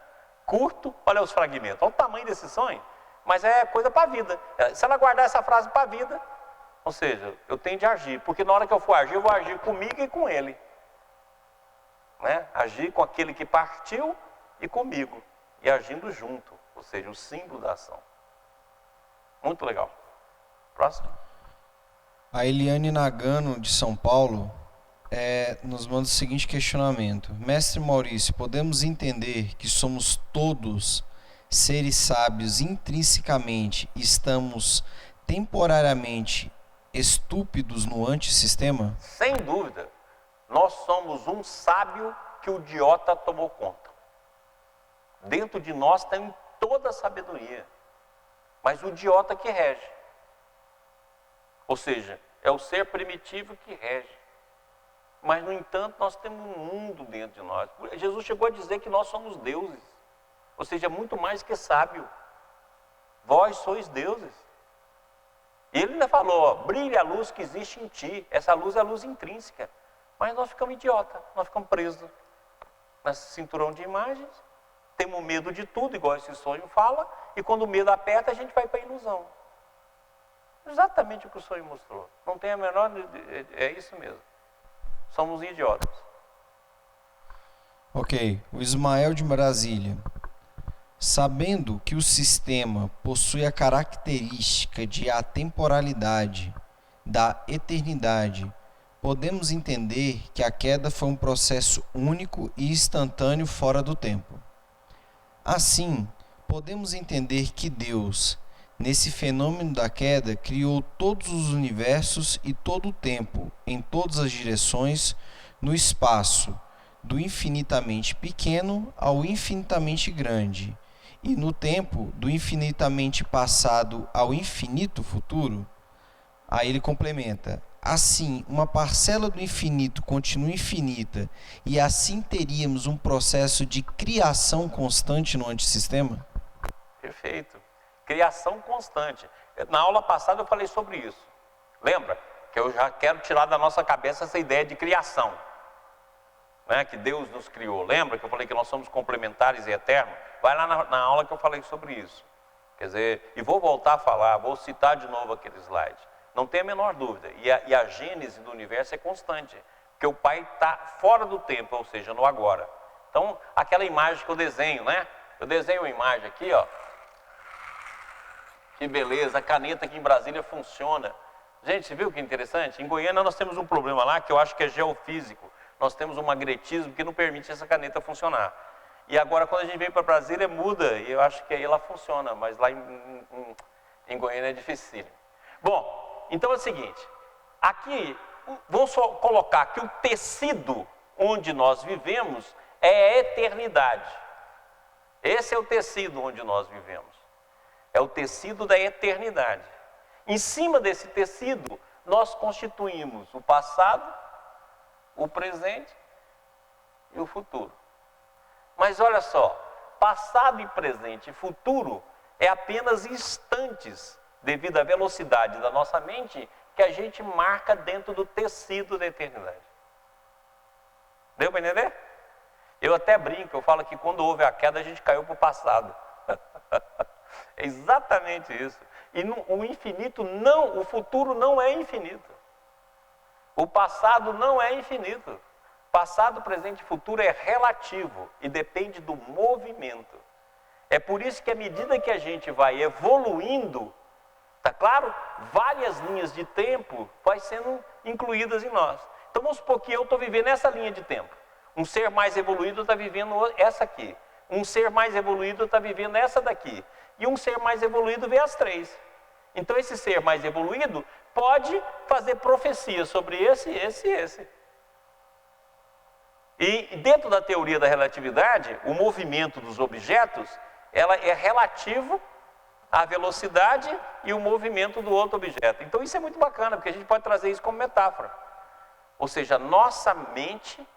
Curto, olha os fragmentos, olha o tamanho desse sonho, mas é coisa para a vida. Se ela guardar essa frase para a vida, ou seja, eu tenho de agir, porque na hora que eu for agir, eu vou agir comigo e com ele. Né? Agir com aquele que partiu e comigo, e agindo junto, ou seja, o símbolo da ação. Muito legal. Próximo. A Eliane Nagano, de São Paulo, nos manda o seguinte questionamento. Mestre Maurício, podemos entender que somos todos seres sábios intrinsecamente e estamos temporariamente estúpidos no antissistema? Sem dúvida. Nós somos um sábio que o idiota tomou conta. Dentro de nós tem toda a sabedoria, mas o idiota que rege. Ou seja, é o ser primitivo que rege. Mas, no entanto, nós temos um mundo dentro de nós. Jesus chegou a dizer que nós somos deuses. Ou seja, muito mais que sábio. Vós sois deuses. E ele ainda falou, ó, brilha a luz que existe em ti. Essa luz é a luz intrínseca. Mas nós ficamos idiotas, nós ficamos presos nesse cinturão de imagens. Temos medo de tudo, igual esse sonho fala. E quando o medo aperta, a gente vai para a ilusão. Exatamente o que o sonho mostrou. Não tem a menor... É isso mesmo. Somos idiotas. Ok. O Ismael de Brasília. Sabendo que o sistema possui a característica de atemporalidade, da eternidade, podemos entender que a queda foi um processo único e instantâneo fora do tempo. Assim, podemos entender que Deus, nesse fenômeno da queda, criou todos os universos e todo o tempo, em todas as direções, no espaço, do infinitamente pequeno ao infinitamente grande, e no tempo, do infinitamente passado ao infinito futuro. Aí ele complementa: assim, uma parcela do infinito continua infinita, e assim teríamos um processo de criação constante no antissistema? Perfeito. Criação constante. Na aula passada eu falei sobre isso. Lembra? Que eu já quero tirar da nossa cabeça essa ideia de criação. Né? Que Deus nos criou. Lembra que eu falei que nós somos complementares e eternos? Vai lá na aula que eu falei sobre isso. Quer dizer, e vou voltar a falar, vou citar de novo aquele slide. Não tem a menor dúvida. E a gênese do universo é constante. Porque o Pai está fora do tempo, ou seja, no agora. Então, aquela imagem que eu desenho, né? Eu desenho uma imagem aqui, ó. Que beleza, a caneta aqui em Brasília funciona. Gente, você viu que interessante? Em Goiânia nós temos um problema lá que eu acho que é geofísico. Nós temos um magnetismo que não permite essa caneta funcionar. E agora quando a gente vem para Brasília muda, e eu acho que aí ela funciona, mas lá em Goiânia é difícil. Bom, então é o seguinte, aqui vamos só colocar que o tecido onde nós vivemos é a eternidade. Esse é o tecido onde nós vivemos. É o tecido da eternidade. Em cima desse tecido, nós constituímos o passado, o presente e o futuro. Mas olha só, passado e presente e futuro é apenas instantes, devido à velocidade da nossa mente, que a gente marca dentro do tecido da eternidade. Deu para entender? Eu até brinco, eu falo que quando houve a queda a gente caiu para o passado. É exatamente isso. E o infinito não, o futuro não é infinito. O passado não é infinito. Passado, presente e futuro é relativo e depende do movimento. É por isso que à medida que a gente vai evoluindo, tá claro? Várias linhas de tempo vai sendo incluídas em nós. Então vamos supor que eu estou vivendo essa linha de tempo. Um ser mais evoluído está vivendo essa aqui. Um ser mais evoluído está vivendo essa daqui. E um ser mais evoluído vê as três. Então esse ser mais evoluído pode fazer profecia sobre esse, esse e esse. E dentro da teoria da relatividade, o movimento dos objetos, ela é relativo à velocidade e o movimento do outro objeto. Então isso é muito bacana, porque a gente pode trazer isso como metáfora. Ou seja, nossa mente,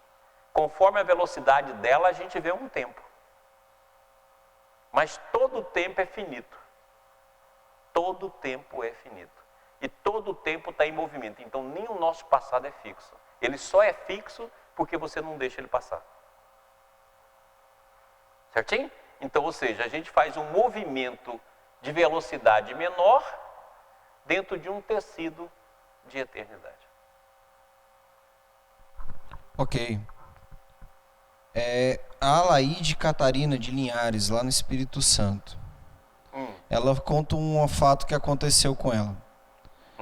conforme a velocidade dela, a gente vê um tempo. Mas todo tempo é finito. Todo tempo é finito. E todo tempo está em movimento. Então nem o nosso passado é fixo. Ele só é fixo porque você não deixa ele passar. Certinho? Então, ou seja, a gente faz um movimento de velocidade menor dentro de um tecido de eternidade. Ok. A Alaide Catarina de Linhares, lá no Espírito Santo. Ela conta um fato que aconteceu com ela.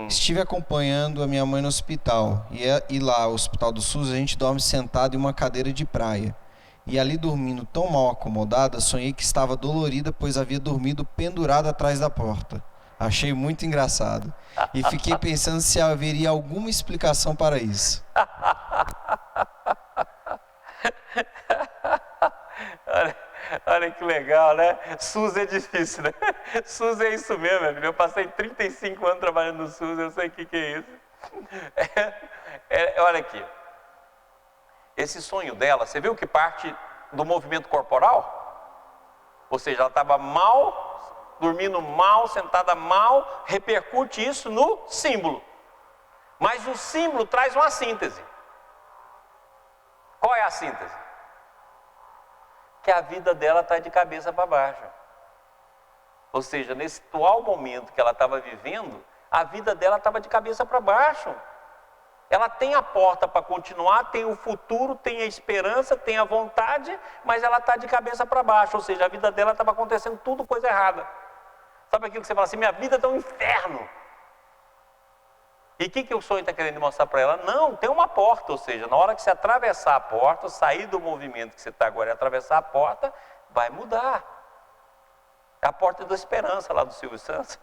Estive acompanhando a minha mãe no hospital. E lá, no Hospital do SUS, a gente dorme sentado em uma cadeira de praia. E ali dormindo tão mal acomodada, sonhei que estava dolorida, pois havia dormido pendurada atrás da porta. Achei muito engraçado. E fiquei pensando se haveria alguma explicação para isso. Olha que legal, né? SUS é difícil, né? SUS é isso mesmo, meu filho. Eu passei 35 anos trabalhando no SUS, eu sei o que é isso. Olha aqui. Esse sonho dela, você viu que parte do movimento corporal? Ou seja, ela estava mal, dormindo mal, sentada mal, repercute isso no símbolo. Mas o símbolo traz uma síntese. Qual é a síntese? Que a vida dela está de cabeça para baixo. Ou seja, nesse atual momento que ela estava vivendo, a vida dela estava de cabeça para baixo. Ela tem a porta para continuar, tem o futuro, tem a esperança, tem a vontade, mas ela está de cabeça para baixo. Ou seja, a vida dela estava acontecendo tudo coisa errada. Sabe aquilo que você fala assim, minha vida está um inferno. E o que o sonho está querendo mostrar para ela? Não, tem uma porta, ou seja, na hora que você atravessar a porta, sair do movimento que você está agora e atravessar a porta, vai mudar. É a porta da esperança lá do Silvio Santos.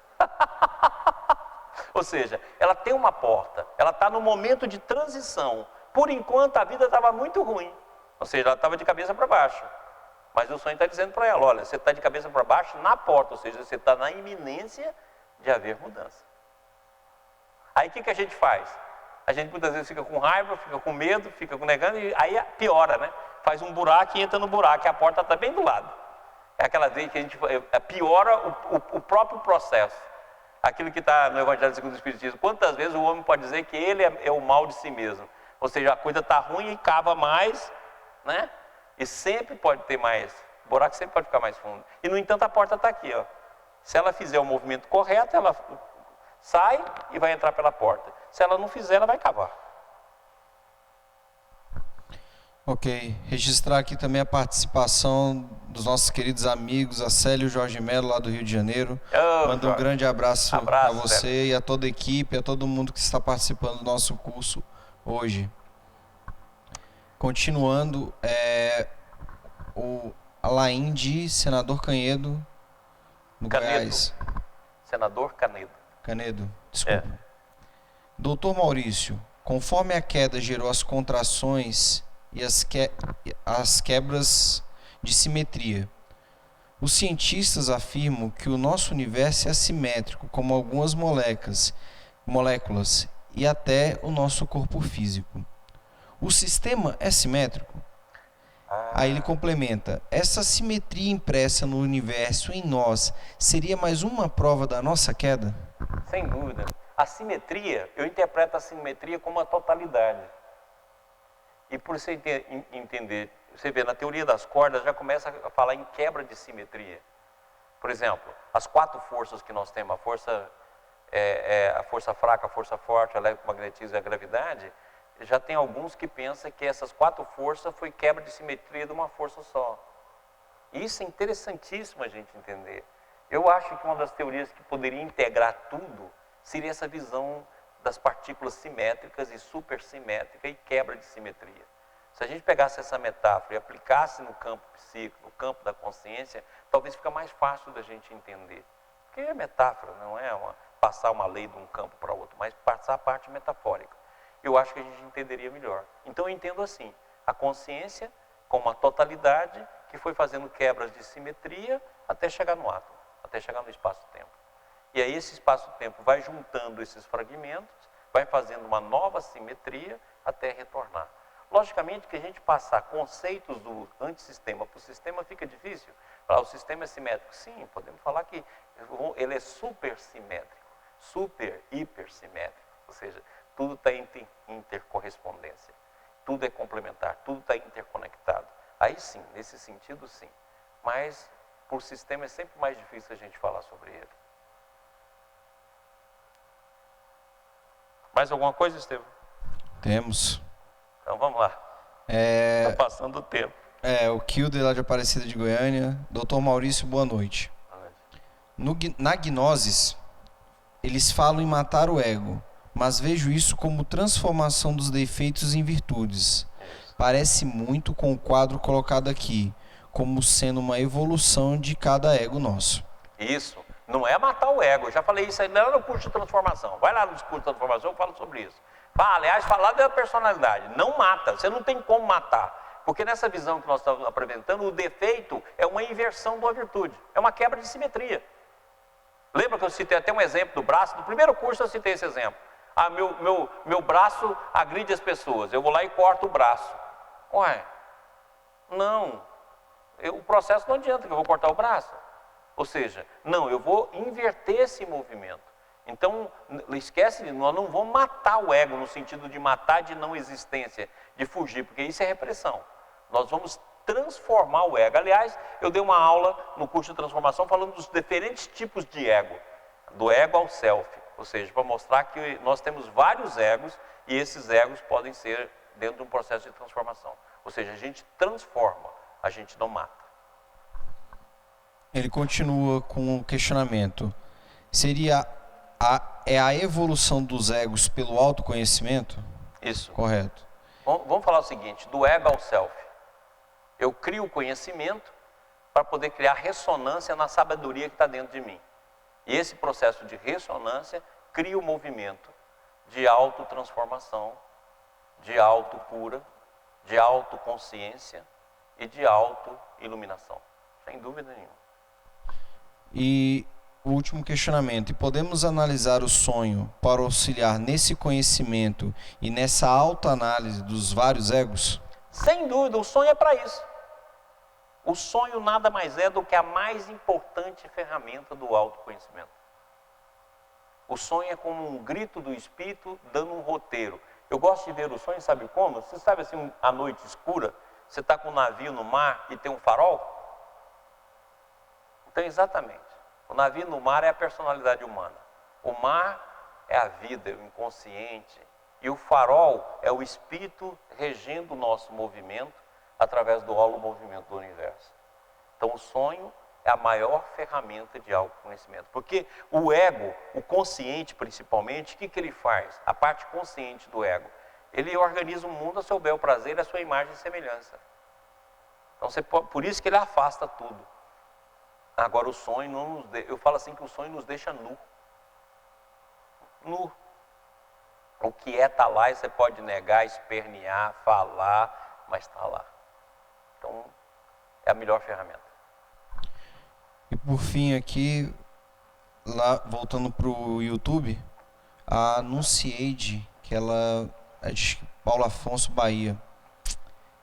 Ou seja, ela tem uma porta, ela está no momento de transição. Por enquanto a vida estava muito ruim, ou seja, ela estava de cabeça para baixo. Mas o sonho está dizendo para ela, olha, você está de cabeça para baixo na porta, ou seja, você está na iminência de haver mudança. Aí o que a gente faz? A gente muitas vezes fica com raiva, fica com medo, fica com negando, e aí piora, né? Faz um buraco e entra no buraco, e a porta está bem do lado. É aquela vez que a gente piora o próprio processo. Aquilo que está no Evangelho segundo o Espiritismo. Quantas vezes o homem pode dizer que ele é o mal de si mesmo? Ou seja, a coisa está ruim e cava mais, né? E sempre pode ter mais. O buraco sempre pode ficar mais fundo. E no entanto a porta está aqui, ó. Se ela fizer o movimento correto, ela sai e vai entrar pela porta. Se ela não fizer, ela vai cavar. Ok. Registrar aqui também a participação dos nossos queridos amigos, a Célio Jorge Melo, lá do Rio de Janeiro. Manda um grande abraço a você, Célio, e a toda a equipe, a todo mundo que está participando do nosso curso hoje. Continuando, o Alain de Senador Canedo, no Goiás. Senador Canedo, desculpa. Doutor Maurício, conforme a queda gerou as contrações e as quebras de simetria, Os cientistas afirmam que o nosso universo é assimétrico, como algumas moléculas e até o nosso corpo físico. O sistema é simétrico? Aí ele complementa: essa simetria impressa no universo em nós seria mais uma prova da nossa queda? Sem dúvida. A simetria, eu interpreto a simetria como a totalidade. E por você entender, você vê, na teoria das cordas já começa a falar em quebra de simetria. Por exemplo, as 4 forças que nós temos, a força fraca, a força forte, o eletromagnetismo e a gravidade, já tem alguns que pensam que essas 4 forças foi quebra de simetria de uma força só. E isso é interessantíssimo a gente entender. Eu acho que uma das teorias que poderia integrar tudo seria essa visão das partículas simétricas e supersimétricas e quebra de simetria. Se a gente pegasse essa metáfora e aplicasse no campo psíquico, no campo da consciência, talvez fica mais fácil da gente entender. Porque é metáfora, não é passar uma lei de um campo para outro, mas passar a parte metafórica. Eu acho que a gente entenderia melhor. Então eu entendo assim, a consciência como uma totalidade que foi fazendo quebras de simetria até chegar no átomo, até chegar no espaço-tempo. E aí esse espaço-tempo vai juntando esses fragmentos, vai fazendo uma nova simetria até retornar. Logicamente que a gente passar conceitos do antissistema para o sistema fica difícil. Falar, o sistema é simétrico. Sim, podemos falar que ele é supersimétrico, hipersimétrico. Ou seja, tudo está em intercorrespondência, tudo é complementar, tudo está interconectado. Aí sim, nesse sentido sim. Mas por sistema é sempre mais difícil a gente falar sobre ele. Mais alguma coisa, Estevam? Temos. Então vamos lá. Está passando o tempo. O Kilder lá de Aparecida de Goiânia. Dr. Maurício, boa noite. Na Gnosis, eles falam em matar o ego, mas vejo isso como transformação dos defeitos em virtudes. Parece muito com o quadro colocado aqui, como sendo uma evolução de cada ego nosso. Isso. Não é matar o ego. Eu já falei isso aí não no curso de transformação. Vai lá no curso de transformação, eu falo sobre isso. Aliás, falar da personalidade. Não mata. Você não tem como matar. Porque nessa visão que nós estamos apresentando, o defeito é uma inversão de uma virtude. É uma quebra de simetria. Lembra que eu citei até um exemplo do braço? No primeiro curso eu citei esse exemplo. Meu braço agride as pessoas. Eu vou lá e corto o braço. Ué, não. O processo não adianta que eu vou cortar o braço. Ou seja, não, eu vou inverter esse movimento. Então, esquece, nós não vamos matar o ego no sentido de matar de não existência, de fugir, porque isso é repressão. Nós vamos transformar o ego. Aliás, eu dei uma aula no curso de transformação falando dos diferentes tipos de ego, do ego ao self. Ou seja, para mostrar que nós temos vários egos e esses egos podem ser dentro de um processo de transformação. Ou seja, a gente transforma, a gente não mata. Ele continua com o questionamento. Seria a evolução dos egos pelo autoconhecimento? Isso. Correto. Vamos falar o seguinte, do ego ao self. Eu crio o conhecimento para poder criar ressonância na sabedoria que está dentro de mim. E esse processo de ressonância cria o movimento de autotransformação, de autocura, de autoconsciência e de autoiluminação. Sem dúvida nenhuma. E o último questionamento. E podemos analisar o sonho para auxiliar nesse conhecimento e nessa autoanálise dos vários egos? Sem dúvida, o sonho é para isso. O sonho nada mais é do que a mais importante ferramenta do autoconhecimento. O sonho é como um grito do espírito dando um roteiro. Eu gosto de ver o sonho, sabe como? Você sabe assim, a noite escura, você está com um navio no mar e tem um farol? Então, exatamente. O navio no mar é a personalidade humana. O mar é a vida, é o inconsciente. E o farol é o espírito regendo o nosso movimento através do holomovimento do universo. Então, o sonho é a maior ferramenta de autoconhecimento. Porque o ego, o consciente principalmente, o que ele faz? A parte consciente do ego. Ele organiza o mundo a seu bel prazer, a sua imagem e semelhança. Então, por isso que ele afasta tudo. Agora, o sonho não nos deixa... Eu falo assim que o sonho nos deixa nu. Nu. O que está lá e você pode negar, espernear, falar, mas está lá. Então, é a melhor ferramenta. E por fim aqui, lá voltando para o YouTube, a Anunciade, que ela é de Paulo Afonso, Bahia,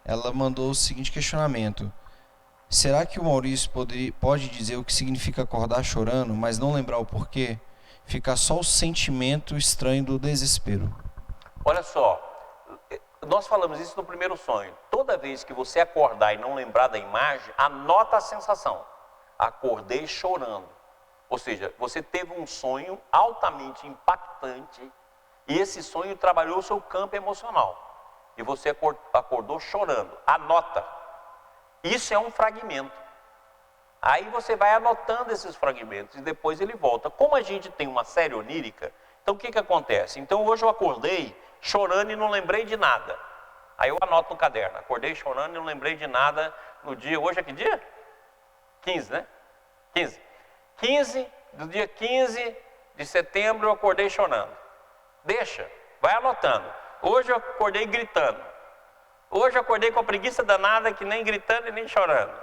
ela mandou o seguinte questionamento: será que o Maurício pode dizer o que significa acordar chorando, mas não lembrar o porquê? Fica só o sentimento estranho do desespero. Olha só, nós falamos isso no primeiro sonho. Toda vez que você acordar e não lembrar da imagem, anota a sensação. Acordei chorando. Ou seja, você teve um sonho altamente impactante e esse sonho trabalhou o seu campo emocional. E você acordou chorando. Anota. Isso é um fragmento. Aí você vai anotando esses fragmentos e depois ele volta. Como a gente tem uma série onírica, então o que acontece? Então hoje eu acordei chorando e não lembrei de nada. Aí eu anoto no caderno. Acordei chorando e não lembrei de nada no dia... Hoje é que dia? 15, né? 15. Do dia 15 de setembro eu acordei chorando. Deixa, vai anotando. Hoje eu acordei gritando. Hoje eu acordei com a preguiça danada que nem gritando e nem chorando.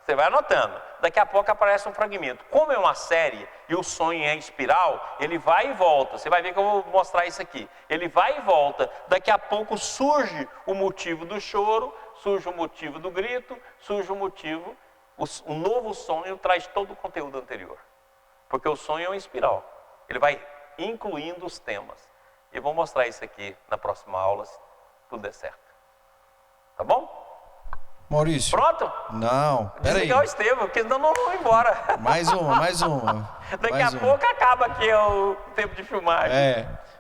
Você vai anotando. Daqui a pouco aparece um fragmento. Como é uma série e o sonho é espiral, ele vai e volta. Você vai ver que eu vou mostrar isso aqui. Ele vai e volta. Daqui a pouco surge o motivo do choro, surge o motivo do grito, surge o motivo... O novo sonho traz todo o conteúdo anterior. Porque o sonho é uma espiral. Ele vai incluindo os temas. E vou mostrar isso aqui na próxima aula, se tudo der certo. Tá bom? Maurício. Pronto? Não, peraí. Desligar o Estevam, porque senão não vou embora. Mais uma. Daqui a pouco acaba aqui o tempo de filmagem.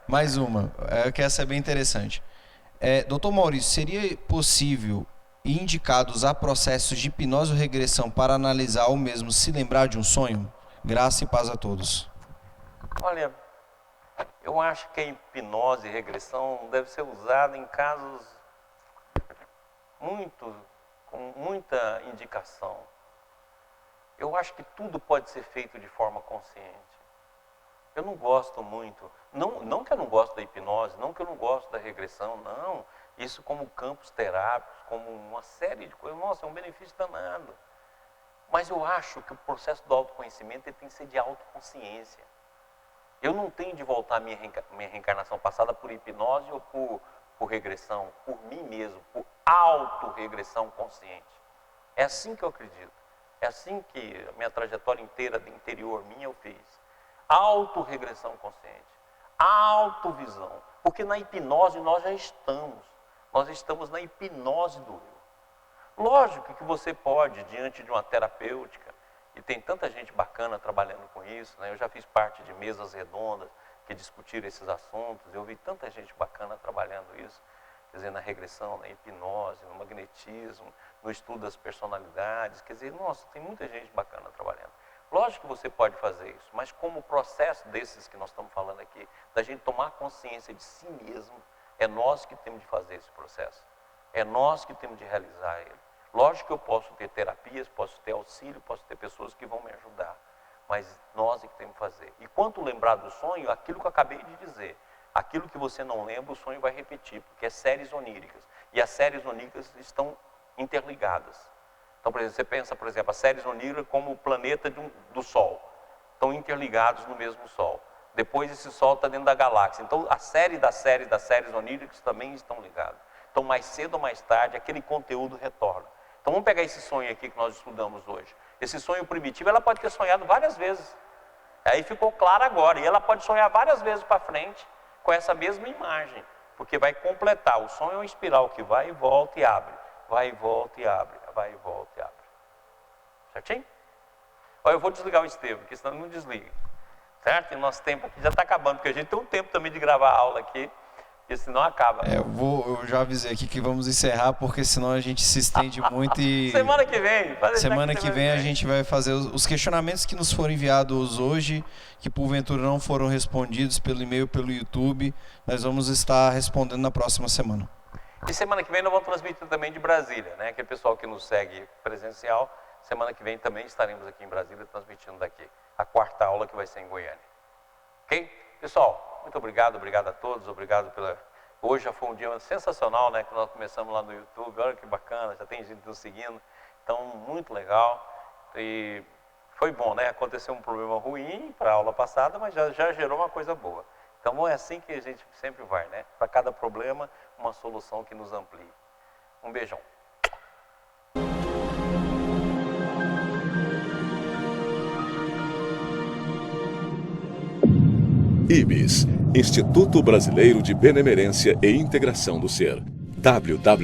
Mais uma. Que essa é bem interessante. Doutor Maurício, seria possível indicar usar processos de hipnose ou regressão para analisar ou mesmo se lembrar de um sonho? Graça e paz a todos. Olha, eu acho que a hipnose e regressão deve ser usada em casos com muita indicação. Eu acho que tudo pode ser feito de forma consciente. Eu não gosto muito, não que eu não gosto da hipnose, não que eu não gosto da regressão, não. Isso como campos terápicos, como uma série de coisas, nossa, é um benefício danado. Mas eu acho que o processo do autoconhecimento ele tem que ser de autoconsciência. Eu não tenho de voltar a minha reencarnação passada por hipnose ou por regressão, por mim mesmo, por autorregressão consciente. É assim que eu acredito. É assim que a minha trajetória inteira de interior minha eu fiz. Autorregressão consciente, autovisão. Porque na hipnose nós já estamos. Nós estamos na hipnose do eu. Lógico que você pode, diante de uma terapêutica, e tem tanta gente bacana trabalhando com isso, né? Eu já fiz parte de mesas redondas que discutiram esses assuntos, eu vi tanta gente bacana trabalhando isso, quer dizer, na regressão, na hipnose, no magnetismo, no estudo das personalidades, quer dizer, nossa, tem muita gente bacana trabalhando. Lógico que você pode fazer isso, mas como processo desses que nós estamos falando aqui, da gente tomar consciência de si mesmo, é nós que temos de fazer esse processo. É nós que temos de realizar ele. Lógico que eu posso ter terapias, posso ter auxílio, posso ter pessoas que vão me ajudar. Mas nós é que temos que fazer. E quanto lembrar do sonho, aquilo que eu acabei de dizer. Aquilo que você não lembra, o sonho vai repetir, porque é séries oníricas. E as séries oníricas estão interligadas. Então, por exemplo, você pensa, por exemplo, as séries oníricas como o planeta do Sol. Estão interligados no mesmo Sol. Depois esse Sol está dentro da galáxia. Então, a série das séries oníricas também estão ligadas. Então, mais cedo ou mais tarde, aquele conteúdo retorna. Então, vamos pegar esse sonho aqui que nós estudamos hoje. Esse sonho primitivo, ela pode ter sonhado várias vezes. Aí ficou claro agora. E ela pode sonhar várias vezes para frente com essa mesma imagem. Porque vai completar. O sonho é uma espiral que vai e volta e abre. Vai e volta e abre. Vai e volta e abre. Certinho? Olha, eu vou desligar o Estevam, porque senão não desliga. Certo? E nosso tempo aqui já está acabando, porque a gente tem um tempo também de gravar a aula aqui, e senão acaba. Eu já avisei aqui que vamos encerrar, porque senão a gente se estende muito e... Semana que vem. Semana que vem a gente vai fazer os questionamentos que nos foram enviados hoje, que porventura não foram respondidos pelo e-mail, pelo YouTube, nós vamos estar respondendo na próxima semana. E semana que vem nós vamos transmitir também de Brasília, né? Aquele pessoal que nos segue presencial, semana que vem também estaremos aqui em Brasília transmitindo daqui. A quarta aula que vai ser em Goiânia. Ok? Pessoal, muito obrigado a todos, obrigado pela... Hoje já foi um dia sensacional, né? Que nós começamos lá no YouTube, olha que bacana, já tem gente nos seguindo. Então, muito legal. E Foi bom, né? Aconteceu um problema ruim para a aula passada, mas já gerou uma coisa boa. Então é assim que a gente sempre vai, né? Para cada problema, uma solução que nos amplie. Um beijão. IBS, Instituto Brasileiro de Benemerência e Integração do Ser. www.ibis.org